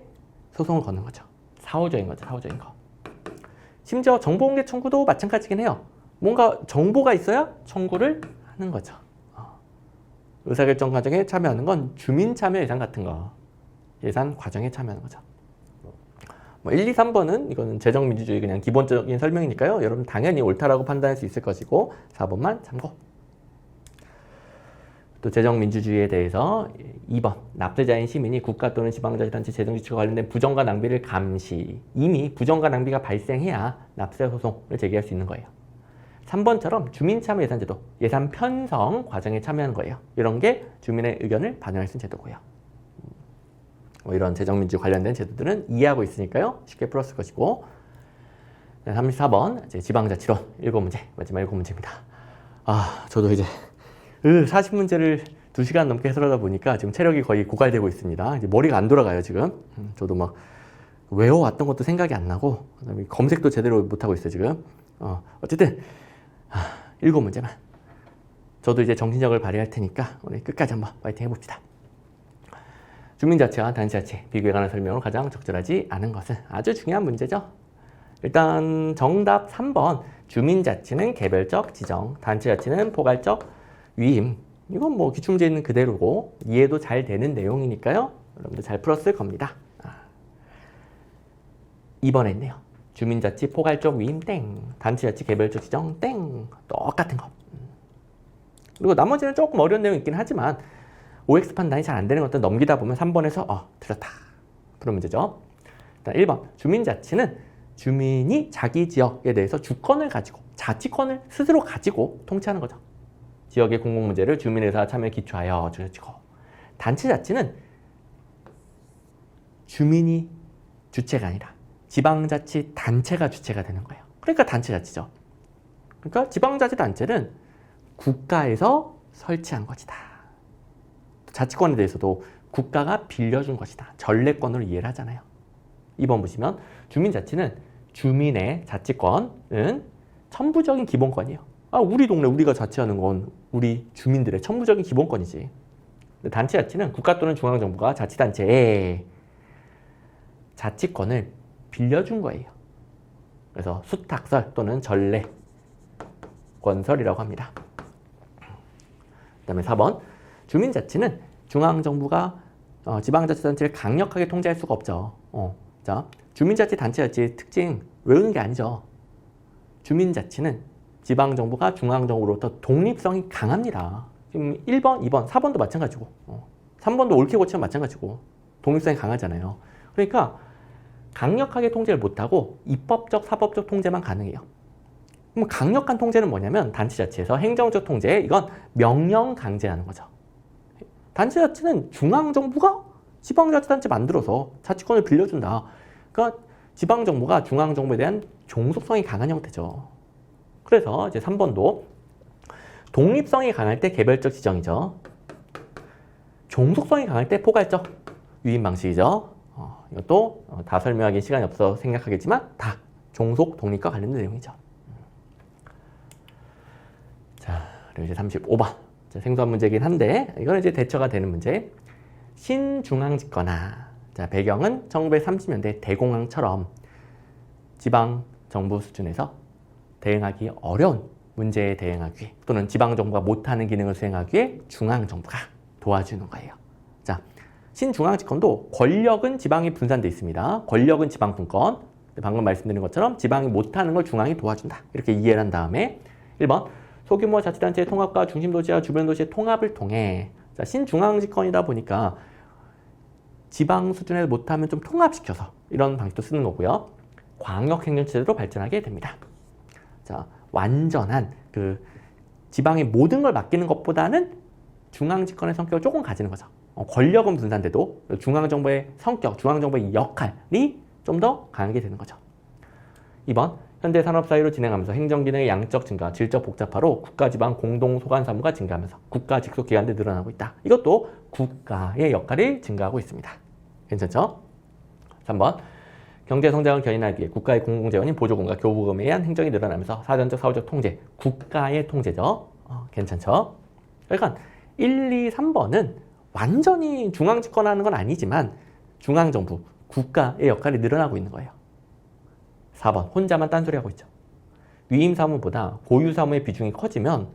소송을 거는 거죠. 사후적인 거죠. 사후적인 거. 심지어 정보공개 청구도 마찬가지긴 해요. 뭔가 정보가 있어야 청구를 하는 거죠. 의사결정 과정에 참여하는 건 주민참여 예산 같은 거. 예산 과정에 참여하는 거죠. 뭐 1, 2, 3번은 이거는 재정민주주의 그냥 기본적인 설명이니까요. 여러분 당연히 옳다라고 판단할 수 있을 것이고 4번만 참고. 또 재정민주주의에 대해서 2번 납세자인 시민이 국가 또는 지방자치단체 재정지출과 관련된 부정과 낭비를 감시. 이미 부정과 낭비가 발생해야 납세 소송을 제기할 수 있는 거예요. 3번처럼 주민참여예산제도, 예산 편성 과정에 참여하는 거예요. 이런 게 주민의 의견을 반영할 수 있는 제도고요. 뭐 이런 재정민주주의 관련된 제도들은 이해하고 있으니까요. 쉽게 풀었을 것이고. 34번 지방자치론 7문제, 마지막 7문제입니다. 저도 이제 40문제를 2시간 넘게 해설하다 보니까 지금 체력이 거의 고갈되고 있습니다. 이제 머리가 안 돌아가요, 지금. 저도 막 외워왔던 것도 생각이 안 나고, 그다음에 검색도 제대로 못하고 있어요, 지금. 어쨌든 7문제만. 저도 이제 정신력을 발휘할 테니까 오늘 끝까지 한번 파이팅 해봅시다. 주민자치와 단체자치 비교에 관한 설명으로 가장 적절하지 않은 것은 아주 중요한 문제죠. 일단 정답 3번 주민자치는 개별적 지정, 단체자치는 포괄적 위임. 이건 뭐 기출문제 있는 그대로고 이해도 잘 되는 내용이니까요. 여러분들 잘 풀었을 겁니다. 2번에 있네요. 주민자치 포괄적 위임 땡, 단체자치 개별적 지정 땡. 똑같은 거. 그리고 나머지는 조금 어려운 내용이 있긴 하지만 OX 판단이 잘 안 되는 것들 넘기다 보면 3번에서 틀렸다. 그런 문제죠. 일단 1번 주민자치는 주민이 자기 지역에 대해서 주권을 가지고 자치권을 스스로 가지고 통치하는 거죠. 지역의 공공문제를 주민의사 참여에 기초하여 주어지고, 단체자치는 주민이 주체가 아니라 지방자치단체가 주체가 되는 거예요. 그러니까 단체자치죠. 그러니까 지방자치단체는 국가에서 설치한 것이다. 자치권에 대해서도 국가가 빌려준 것이다. 전례권으로 이해를 하잖아요. 2번 보시면 주민자치는 주민의 자치권은 천부적인 기본권이에요. 우리 동네 우리가 자치하는 건 우리 주민들의 천부적인 기본권이지. 근데 단체자치는 국가 또는 중앙정부가 자치단체에 자치권을 빌려준 거예요. 그래서 수탁설 또는 전례 권설이라고 합니다. 그 다음에 4번 주민자치는 중앙정부가 지방자치단체를 강력하게 통제할 수가 없죠. 자, 주민자치 단체자치의 특징 외우는 게 아니죠. 주민자치는 지방정부가 중앙정부로부터 독립성이 강합니다. 지금 1번, 2번, 4번도 마찬가지고 3번도 옳게 고치면 마찬가지고 독립성이 강하잖아요. 그러니까 강력하게 통제를 못하고 입법적, 사법적 통제만 가능해요. 그럼 강력한 통제는 뭐냐면 단체자치에서 행정적 통제, 이건 명령 강제하는 거죠. 단체자치는 중앙정부가 지방자치단체 만들어서 자치권을 빌려준다. 그러니까 지방정부가 중앙정부에 대한 종속성이 강한 형태죠. 그래서 이제 3번도 독립성이 강할 때 개별적 지정이죠. 종속성이 강할 때 포괄적 위임 방식이죠. 이것도 다 설명하기 시간이 없어서 생략하겠지만 다 종속 독립과 관련된 내용이죠. 자, 그리고 이제 35번. 생소한 문제이긴 한데 이거는 이제 대처가 되는 문제. 신중앙집권화. 자, 배경은 1930년대 대공황처럼 지방 정부 수준에서 대응하기 어려운 문제에 대응하기 위해 또는 지방정부가 못하는 기능을 수행하기 위해 중앙정부가 도와주는 거예요. 자, 신중앙집권도 권력은 지방에 분산되어 있습니다. 권력은 지방분권. 방금 말씀드린 것처럼 지방이 못하는 걸 중앙이 도와준다. 이렇게 이해를 한 다음에 1번 소규모 자치단체의 통합과 중심도시와 주변 도시의 통합을 통해, 자, 신중앙집권이다 보니까 지방 수준에서 못하면 좀 통합시켜서 이런 방식도 쓰는 거고요. 광역행정체제로 발전하게 됩니다. 자, 완전한 그 지방의 모든 걸 맡기는 것보다는 중앙집권의 성격을 조금 가지는 거죠. 권력은 분산돼도 중앙정부의 성격, 중앙정부의 역할이 좀 더 강하게 되는 거죠. 2번 현대 산업 사회로 진행하면서 행정기능의 양적 증가, 질적 복잡화로 국가지방 공동소관 사무가 증가하면서 국가 직속 기관들이 늘어나고 있다. 이것도 국가의 역할이 증가하고 있습니다. 괜찮죠? 3번 경제성장을 견인하기 위해 국가의 공공재원인 보조금과 교부금에 의한 행정이 늘어나면서 사전적, 사후적 통제, 국가의 통제죠. 괜찮죠? 그러니까 1, 2, 3번은 완전히 중앙집권하는 건 아니지만 중앙정부, 국가의 역할이 늘어나고 있는 거예요. 4번 혼자만 딴소리하고 있죠. 위임사무보다 고유사무의 비중이 커지면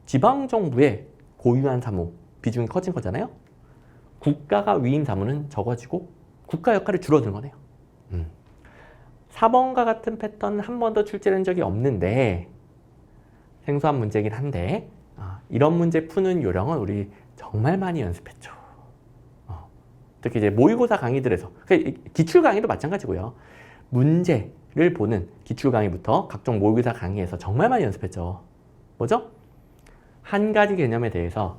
지방정부의 고유한 사무 비중이 커진 거잖아요. 국가가 위임 사무는 적어지고 국가 역할이 줄어드는 거네요. 4번과 같은 패턴 한 번도 출제된 적이 없는데 생소한 문제긴 한데 이런 문제 푸는 요령은 우리 정말 많이 연습했죠. 특히 이제 모의고사 강의들에서 기출 강의도 마찬가지고요. 문제를 보는 기출 강의부터 각종 모의고사 강의에서 정말 많이 연습했죠. 뭐죠? 한 가지 개념에 대해서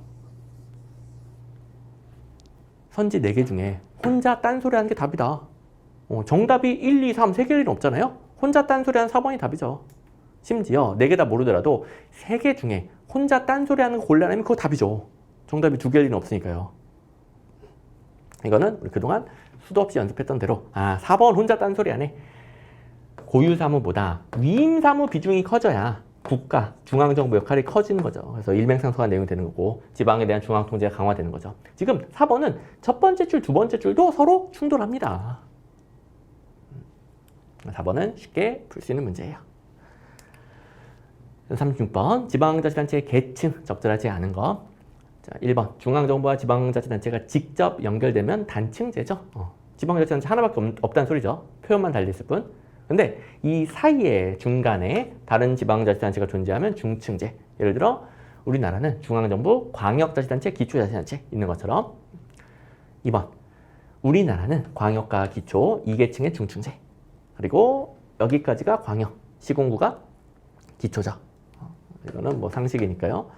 선지 4개 중에 혼자 딴소리 하는 게 답이다. 정답이 1, 2, 3, 3개일 일은 없잖아요. 혼자 딴소리 하는 4번이 답이죠. 심지어 4개 다 모르더라도 3개 중에 혼자 딴소리 하는 거 골라내면 그거 답이죠. 정답이 2개일 일은 없으니까요. 이거는 우리 그동안 수도 없이 연습했던 대로 4번 혼자 딴소리 하네. 고유사무보다 위임사무 비중이 커져야 국가, 중앙정부 역할이 커지는 거죠. 그래서 일맥상통한 내용이 되는 거고 지방에 대한 중앙통제가 강화되는 거죠. 지금 4번은 첫 번째 줄, 두 번째 줄도 서로 충돌합니다. 4번은 쉽게 풀 수 있는 문제예요. 36번 지방자치단체의 계층 적절하지 않은 거. 자, 1번 중앙정부와 지방자치단체가 직접 연결되면 단층제죠. 지방자치단체 하나밖에 없다는 소리죠. 표현만 달렸을 뿐. 근데 이 사이에 중간에 다른 지방자치단체가 존재하면 중층제. 예를 들어 우리나라는 중앙정부, 광역자치단체, 기초자치단체 있는 것처럼. 2번 우리나라는 광역과 기초 2계층의 중층제. 그리고 여기까지가 광역, 시군구가 기초죠. 이거는 뭐 상식이니까요.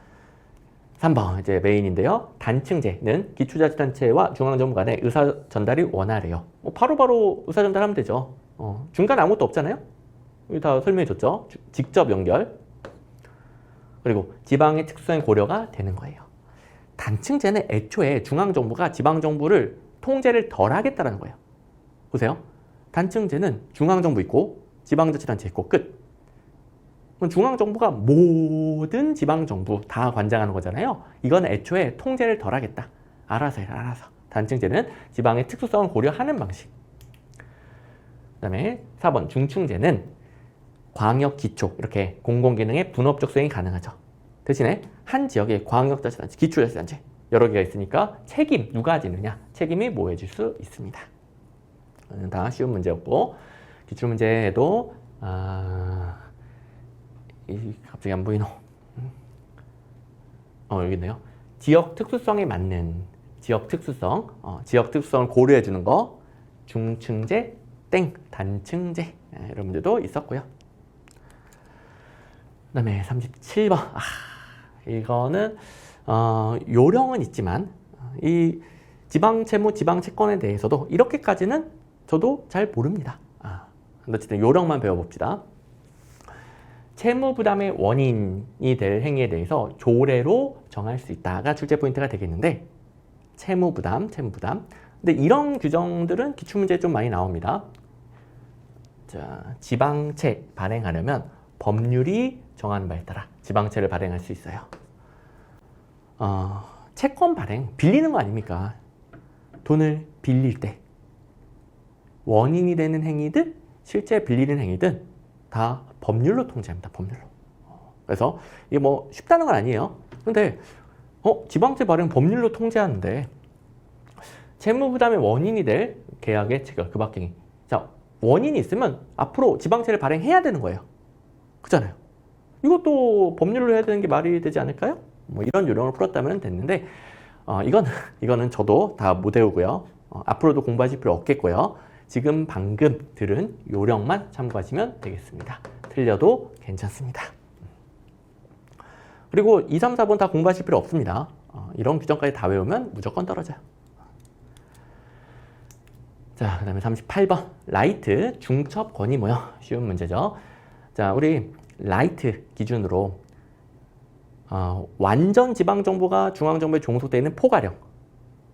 3번 이제 메인인데요. 단층제는 기초자치단체와 중앙정부 간의 의사 전달이 원활해요. 바로바로 의사 전달하면 되죠. 중간에 아무것도 없잖아요. 여기 다 설명해 줬죠. 직접 연결. 그리고 지방의 특수성이 고려가 되는 거예요. 단층제는 애초에 중앙정부가 지방정부를 통제를 덜 하겠다는 거예요. 보세요. 단층제는 중앙정부 있고 지방자치단체 있고 끝. 중앙정부가 모든 지방정부 다 관장하는 거잖아요. 이건 애초에 통제를 덜 하겠다. 알아서 해, 알아서. 단층제는 지방의 특수성을 고려하는 방식. 그 다음에 4번 중층제는 광역, 기초 이렇게 공공기능의 분업적 수행이 가능하죠. 대신에 한 지역에 광역자치단체, 기초자치단체 여러 개가 있으니까 책임 누가 지느냐 책임이 모여질 수 있습니다. 다 쉬운 문제였고 기출문제에도 갑자기 안 보이노. 여기 있네요. 지역 특수성에 맞는 지역 특수성을 고려해 주는 거 중층제 땡 단층제 이런 문제도 있었고요. 그 다음에 37번 이거는 요령은 있지만 이 지방채무, 지방채권에 대해서도 이렇게까지는 저도 잘 모릅니다. 어쨌든 요령만 배워봅시다. 채무부담의 원인이 될 행위에 대해서 조례로 정할 수 있다가 출제 포인트가 되겠는데 채무부담. 근데 이런 규정들은 기출문제에 좀 많이 나옵니다. 자, 지방채 발행하려면 법률이 정하는 바에 따라 지방채를 발행할 수 있어요. 채권 발행, 빌리는 거 아닙니까? 돈을 빌릴 때 원인이 되는 행위든 실제 빌리는 행위든 다 법률로 통제합니다. 법률로. 그래서 이게 뭐 쉽다는 건 아니에요. 근데 지방채 발행 법률로 통제하는데 채무부담의 원인이 될 계약의 체결, 급박행위. 자, 원인이 있으면 앞으로 지방채를 발행해야 되는 거예요. 그렇잖아요. 이것도 법률로 해야 되는 게 말이 되지 않을까요? 뭐 이런 요령을 풀었다면 됐는데 이거는 저도 다 못 외우고요. 앞으로도 공부하실 필요 없겠고요. 지금 방금 들은 요령만 참고하시면 되겠습니다. 틀려도 괜찮습니다. 그리고 2, 3, 4번 다 공부하실 필요 없습니다. 이런 규정까지 다 외우면 무조건 떨어져요. 자, 그 다음에 38번 라이트 중첩 권위 모여. 쉬운 문제죠. 자, 우리 라이트 기준으로 완전 지방정부가 중앙정부에 종속되어 있는 포괄형,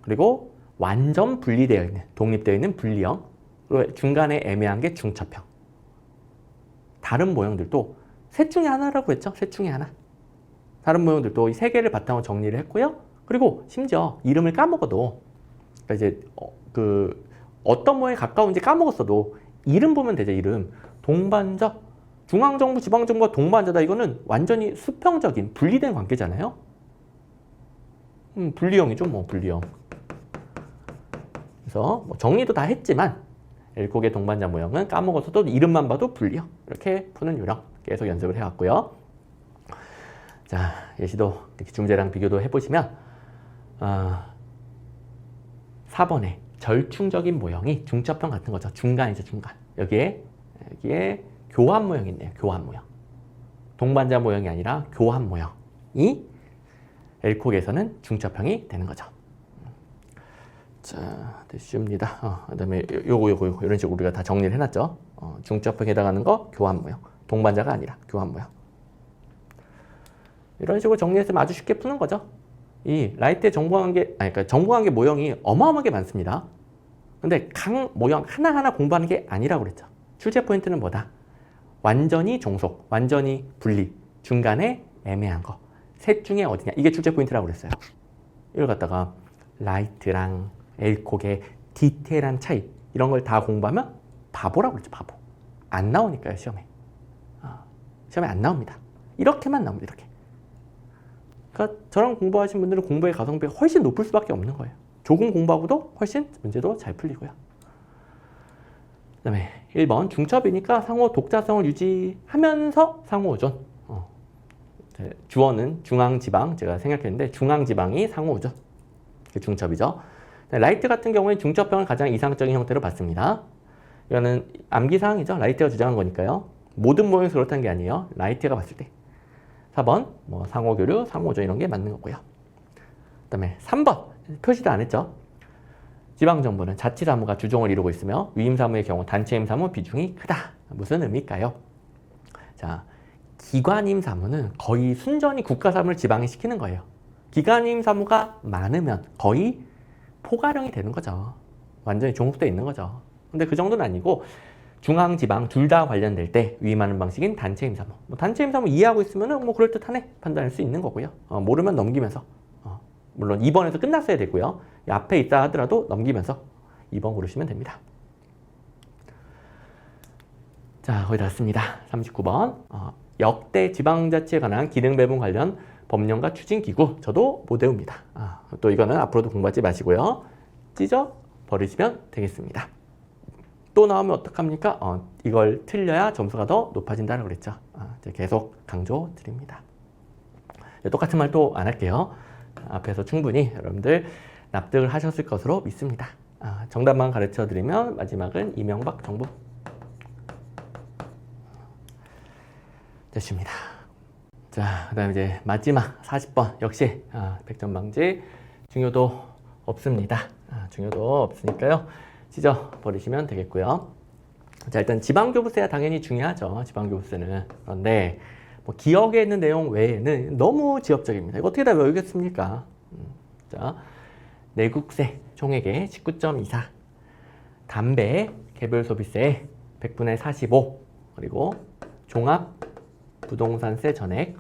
그리고 완전 분리되어 있는, 독립되어 있는 분리형, 그리고 중간에 애매한 게 중첩형. 다른 모형들도 셋 중에 하나라고 했죠. 셋 중에 하나. 다른 모형들도 이 세 개를 바탕으로 정리를 했고요. 그리고 심지어 이름을 까먹어도, 그러니까 이제 어떤 모형에 가까운지 까먹었어도 이름 보면 되죠. 이름. 동반자, 중앙정부, 지방정부가 동반자다. 이거는 완전히 수평적인 분리된 관계잖아요. 분리형이죠. 뭐 분리형. 그래서 뭐 정리도 다 했지만 엘콕의 동반자 모형은 까먹어서도 이름만 봐도 불려. 이렇게 푸는 요령 계속 연습을 해왔고요. 자, 예시도 이렇게 중재랑 비교도 해보시면 4번에 절충적인 모형이 중첩형 같은 거죠. 중간이죠, 중간. 여기에 교환 모형이 있네요. 교환 모형. 동반자 모형이 아니라 교환 모형이 엘콕에서는 중첩형이 되는 거죠. 자, 됐습니다. 그다음에 요거 이런 식으로 우리가 다 정리를 해놨죠. 중첩형에 해당하는 거 교환 모형. 동반자가 아니라 교환 모형. 이런 식으로 정리했으면 아주 쉽게 푸는 거죠. 이 라이트의 그러니까 정보관계 모형이 어마어마하게 많습니다. 근데 각 모형 하나하나 공부하는 게 아니라고 그랬죠. 출제 포인트는 뭐다? 완전히 종속, 완전히 분리, 중간에 애매한 거. 셋 중에 어디냐? 이게 출제 포인트라고 그랬어요. 이걸 갖다가 라이트랑 엘콕의 디테일한 차이 이런 걸 다 공부하면 바보라고 그랬죠. 바보. 안 나오니까요. 시험에. 시험에 안 나옵니다. 이렇게만 나옵니다. 이렇게. 그러니까 저랑 공부하신 분들은 공부의 가성비가 훨씬 높을 수밖에 없는 거예요. 조금 공부하고도 훨씬 문제도 잘 풀리고요. 그 다음에 1번 중첩이니까 상호 독자성을 유지하면서 상호오존. 주어는 중앙지방 제가 생각했는데 중앙지방이 상호오존. 중첩이죠. 라이트 같은 경우에 중첩형을 가장 이상적인 형태로 봤습니다. 이거는 암기사항이죠. 라이트가 주장한 거니까요. 모든 모형에서 그렇다는 게 아니에요. 라이트가 봤을 때. 4번 뭐 상호교류, 상호오존 이런 게 맞는 거고요. 그 다음에 3번 표시도 안 했죠. 지방정부는 자치사무가 주종을 이루고 있으며 위임사무의 경우 단체임사무 비중이 크다. 무슨 의미일까요? 자, 기관임사무는 거의 순전히 국가사무를 지방에 시키는 거예요. 기관임사무가 많으면 거의 포괄형이 되는 거죠. 완전히 종속되어 있는 거죠. 근데 그 정도는 아니고 중앙, 지방 둘 다 관련될 때 위임하는 방식인 단체임사무. 단체임사무 이해하고 있으면 뭐 그럴듯하네 판단할 수 있는 거고요. 모르면 넘기면서. 물론 2번에서 끝났어야 되고요. 앞에 있다 하더라도 넘기면서 2번 고르시면 됩니다. 자, 거의 다 왔습니다. 39번. 역대 지방자치에 관한 기능배분 관련 법령과 추진기구. 저도 못 외웁니다. 또 이거는 앞으로도 공부하지 마시고요. 찢어 버리시면 되겠습니다. 또 나오면 어떡합니까? 이걸 틀려야 점수가 더 높아진다고 그랬죠. 계속 강조 드립니다. 똑같은 말 또 안 할게요. 앞에서 충분히 여러분들 납득을 하셨을 것으로 믿습니다. 정답만 가르쳐 드리면 마지막은 이명박 정부. 됐습니다. 자, 그 다음에 이제 마지막 40번. 역시 100점 방지 중요도 없습니다. 중요도 없으니까요. 찢어 버리시면 되겠고요. 자, 일단 지방교부세가 당연히 중요하죠. 지방교부세는. 그런데 뭐 기억에 있는 내용 외에는 너무 지엽적입니다. 이거 어떻게 다 외우겠습니까? 자, 내국세 총액의 19.24, 담배 개별 소비세 100분의 45, 그리고 종합 부동산세 전액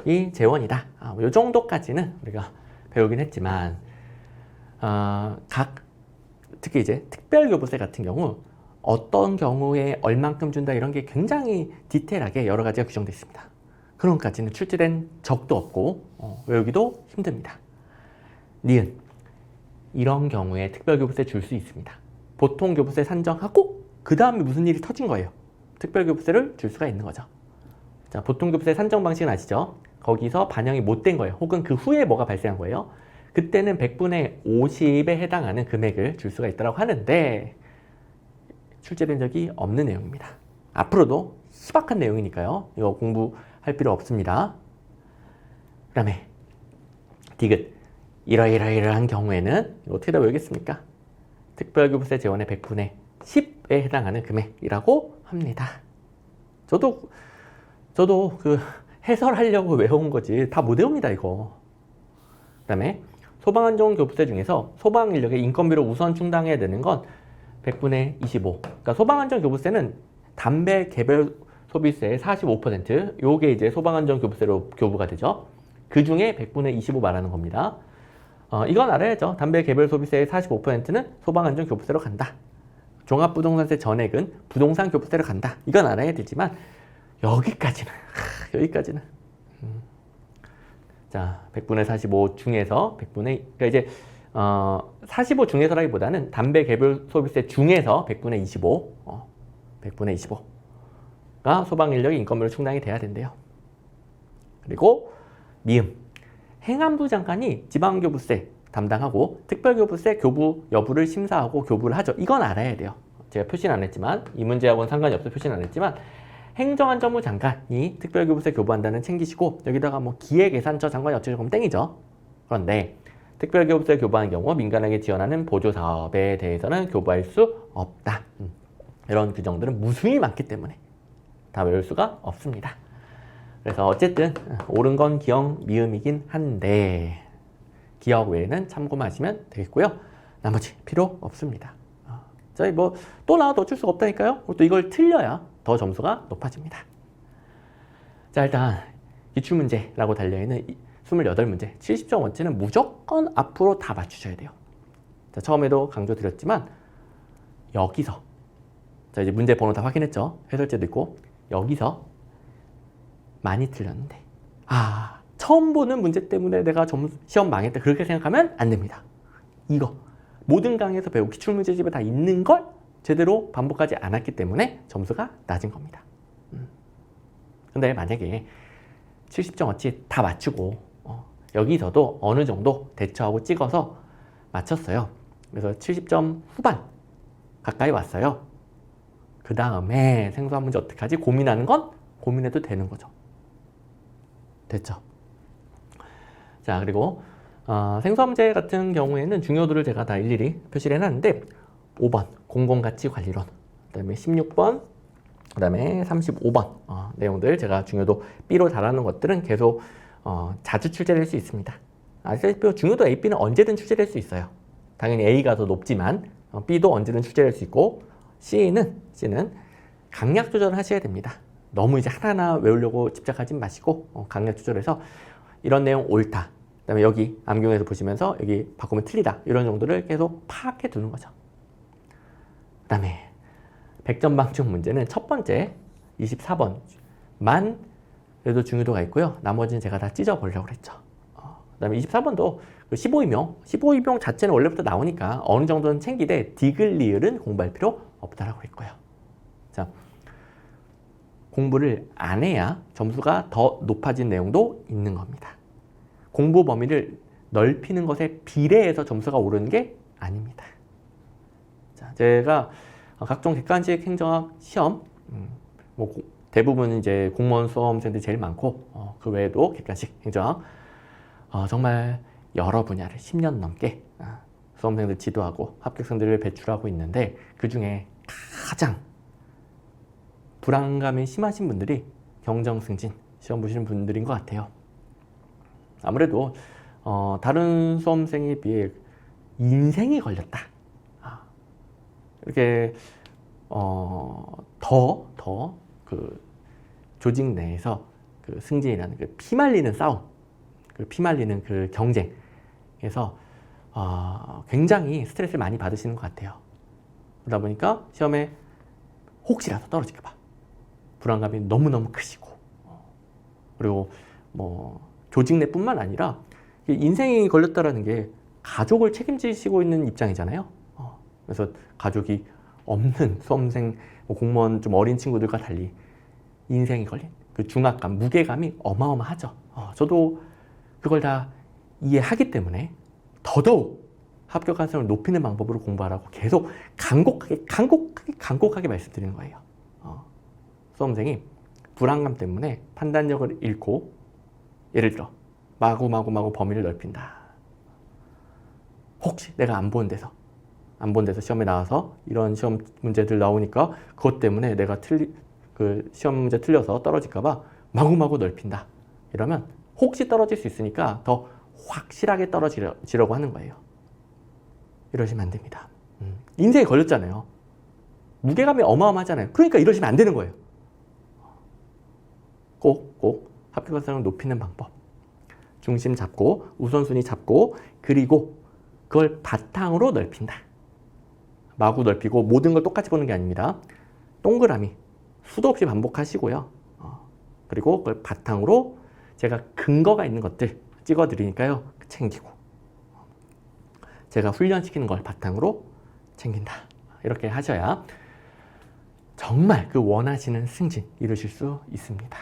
이 재원이다. 이 정도까지는 우리가 배우긴 했지만 특히 이제 특별교부세 같은 경우 어떤 경우에 얼만큼 준다 이런 게 굉장히 디테일하게 여러 가지가 규정되어 있습니다. 그런 것까지는 출제된 적도 없고 외우기도 힘듭니다. 니은 이런 경우에 특별교부세 줄 수 있습니다. 보통 교부세 산정하고 그 다음에 무슨 일이 터진 거예요. 특별교부세를 줄 수가 있는 거죠. 자, 보통 교부세 산정 방식은 아시죠? 거기서 반영이 못 된 거예요. 혹은 그 후에 뭐가 발생한 거예요. 그때는 100분의 50에 해당하는 금액을 줄 수가 있다고 하는데 출제된 적이 없는 내용입니다. 앞으로도 희박한 내용이니까요. 이거 공부할 필요 없습니다. 그 다음에 디귿 이러이러이러한 경우에는 어떻게 다 외우겠습니까? 특별교부세 재원의 100분의 10에 해당하는 금액이라고 합니다. 저도 그 해설하려고 외운 거지 다 못 외웁니다 이거. 그 다음에 소방안전 교부세 중에서 소방인력의 인건비로 우선 충당해야 되는 건 100분의 25. 그러니까 소방안전 교부세는 담배 개별 소비세의 45%, 요게 이제 소방안전 교부세로 교부가 되죠. 그 중에 100분의 25 말하는 겁니다. 이건 알아야죠. 담배 개별 소비세의 45%는 소방안전 교부세로 간다. 종합부동산세 전액은 부동산 교부세로 간다. 이건 알아야 되지만 여기까지는 자, 100분의 45 중에서 100분의, 그러니까 이제 45 중에서라기보다는 담배 개별 소비세 중에서 100분의 25, 100분의 25가 소방인력이 인건비로 충당이 돼야 된대요. 그리고 미음, 행안부 장관이 지방교부세 담당하고 특별교부세 교부 여부를 심사하고 교부를 하죠. 이건 알아야 돼요. 제가 표시는 안 했지만, 이 문제하고는 상관이 없어서 표시는 안 했지만, 행정안전부 장관이 특별교부세 교부한다는 챙기시고, 여기다가 뭐 기획예산처 장관이 어쩌고 하면 땡이죠. 그런데 특별교부세 교부하는 경우 민간에게 지원하는 보조사업에 대해서는 교부할 수 없다. 이런 규정들은 무수히 많기 때문에 다 외울 수가 없습니다. 그래서 어쨌든 옳은 건 기억 미음이긴 한데 기억 외에는 참고하시면 되겠고요. 나머지 필요 없습니다. 저희 뭐 또 나와도 어쩔 수가 없다니까요. 또 이걸 틀려야 더 점수가 높아집니다. 자, 일단 기출문제라고 달려있는 28문제 70점 원칙은 무조건 앞으로 다 맞추셔야 돼요. 자, 처음에도 강조드렸지만 여기서 자, 이제 문제 번호 다 확인했죠. 해설제도 있고 여기서 많이 틀렸는데 처음 보는 문제 때문에 내가 시험 망했다 그렇게 생각하면 안 됩니다. 이거 모든 강의에서 배우고 기출문제집에 다 있는 걸 제대로 반복하지 않았기 때문에 점수가 낮은 겁니다. 근데 만약에 70점어치 다 맞추고 여기서도 어느 정도 대처하고 찍어서 맞췄어요. 그래서 70점 후반 가까이 왔어요. 그 다음에 생소한 문제 어떻게 하지? 고민하는 건 고민해도 되는 거죠. 됐죠? 자, 그리고 생소한 문제 같은 경우에는 중요도를 제가 다 일일이 표시를 해놨는데 5번 공공가치관리론, 그 다음에 16번, 그 다음에 35번 내용들 제가 중요도 B로 달아놓은 것들은 계속 자주 출제될 수 있습니다. 아시다시피 중요도 A, B는 언제든 출제될 수 있어요. 당연히 A가 더 높지만 B도 언제든 출제될 수 있고 C는 강약 조절을 하셔야 됩니다. 너무 이제 하나하나 외우려고 집착하지 마시고 강약 조절해서 이런 내용 옳다. 그 다음에 여기 암경에서 보시면서 여기 바꾸면 틀리다. 이런 정도를 계속 파악해 두는 거죠. 그 다음에 100점 방충 문제는 첫 번째 24번만 그래도 중요도가 있고요. 나머지는 제가 다 찢어보려고 그랬죠. 그 다음에 24번도 15인용 자체는 원래부터 나오니까 어느 정도는 챙기되 디귿 리을은 공부할 필요 없다라고 그랬고요. 자, 공부를 안 해야 점수가 더 높아진 내용도 있는 겁니다. 공부 범위를 넓히는 것에 비례해서 점수가 오르는 게 아닙니다. 자, 제가 각종 객관식 행정학 시험, 대부분 이제 공무원 수험생들이 제일 많고, 그 외에도 객관식 행정학, 정말 여러 분야를 10년 넘게 수험생들 지도하고 합격생들을 배출하고 있는데, 그 중에 가장 불안감이 심하신 분들이 경정승진 시험 보시는 분들인 것 같아요. 아무래도 다른 수험생에 비해 인생이 걸렸다. 이렇게 더 그 조직 내에서 그 승진이라는 그 피말리는 싸움, 그 피말리는 그 경쟁에서 굉장히 스트레스를 많이 받으시는 것 같아요. 그러다 보니까 시험에 혹시라도 떨어질까 봐 불안감이 너무너무 크시고, 그리고 뭐 조직 내뿐만 아니라 인생이 걸렸다라는 게 가족을 책임지시고 있는 입장이잖아요. 그래서 가족이 없는 수험생, 공무원 좀 어린 친구들과 달리 인생이 걸린 그 중압감, 무게감이 어마어마하죠. 저도 그걸 다 이해하기 때문에 더더욱 합격 가능성을 높이는 방법으로 공부하라고 계속 간곡하게 말씀드리는 거예요. 수험생이 불안감 때문에 판단력을 잃고, 예를 들어 마구 범위를 넓힌다. 혹시 내가 안 본 데서 시험에 나와서 이런 시험 문제들 나오니까 그것 때문에 내가 그 시험 문제 틀려서 떨어질까 봐 마구 넓힌다. 이러면 혹시 떨어질 수 있으니까 더 확실하게 떨어지려고 하는 거예요. 이러시면 안 됩니다. 인생에 걸렸잖아요. 무게감이 어마어마하잖아요. 그러니까 이러시면 안 되는 거예요. 꼭 합격 가능성을 높이는 방법. 중심 잡고 우선순위 잡고, 그리고 그걸 바탕으로 넓힌다. 마구 넓히고 모든 걸 똑같이 보는 게 아닙니다. 동그라미 수도 없이 반복하시고요. 그리고 그걸 바탕으로 제가 근거가 있는 것들 찍어드리니까요. 챙기고 제가 훈련시키는 걸 바탕으로 챙긴다. 이렇게 하셔야 정말 그 원하시는 승진 이루실 수 있습니다.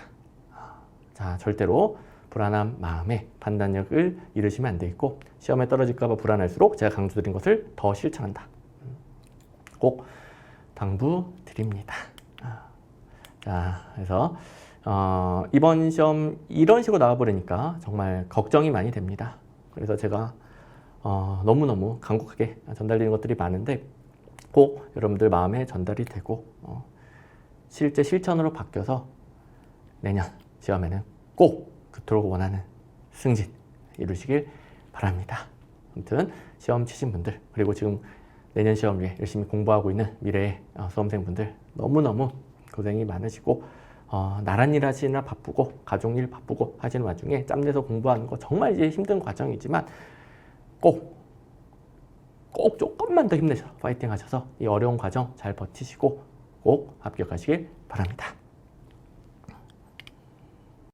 자, 절대로 불안한 마음에 판단력을 잃으시면 안 되겠고 시험에 떨어질까 봐 불안할수록 제가 강조드린 것을 더 실천한다. 꼭 당부드립니다. 자, 그래서 이번 시험 이런 식으로 나와버리니까 정말 걱정이 많이 됩니다. 그래서 제가 너무너무 간곡하게 전달드리는 것들이 많은데 꼭 여러분들 마음에 전달이 되고 실제 실천으로 바뀌어서 내년 시험에는 꼭 그토록 원하는 승진 이루시길 바랍니다. 아무튼 시험 치신 분들 그리고 지금 내년 시험 위해 열심히 공부하고 있는 미래의 수험생분들 너무너무 고생이 많으시고 나란 일 하시느라 바쁘고 가족 일 바쁘고 하시는 와중에 짬내서 공부하는 거 정말 이제 힘든 과정이지만 꼭 조금만 더 힘내셔서 파이팅 하셔서 이 어려운 과정 잘 버티시고 꼭 합격하시길 바랍니다.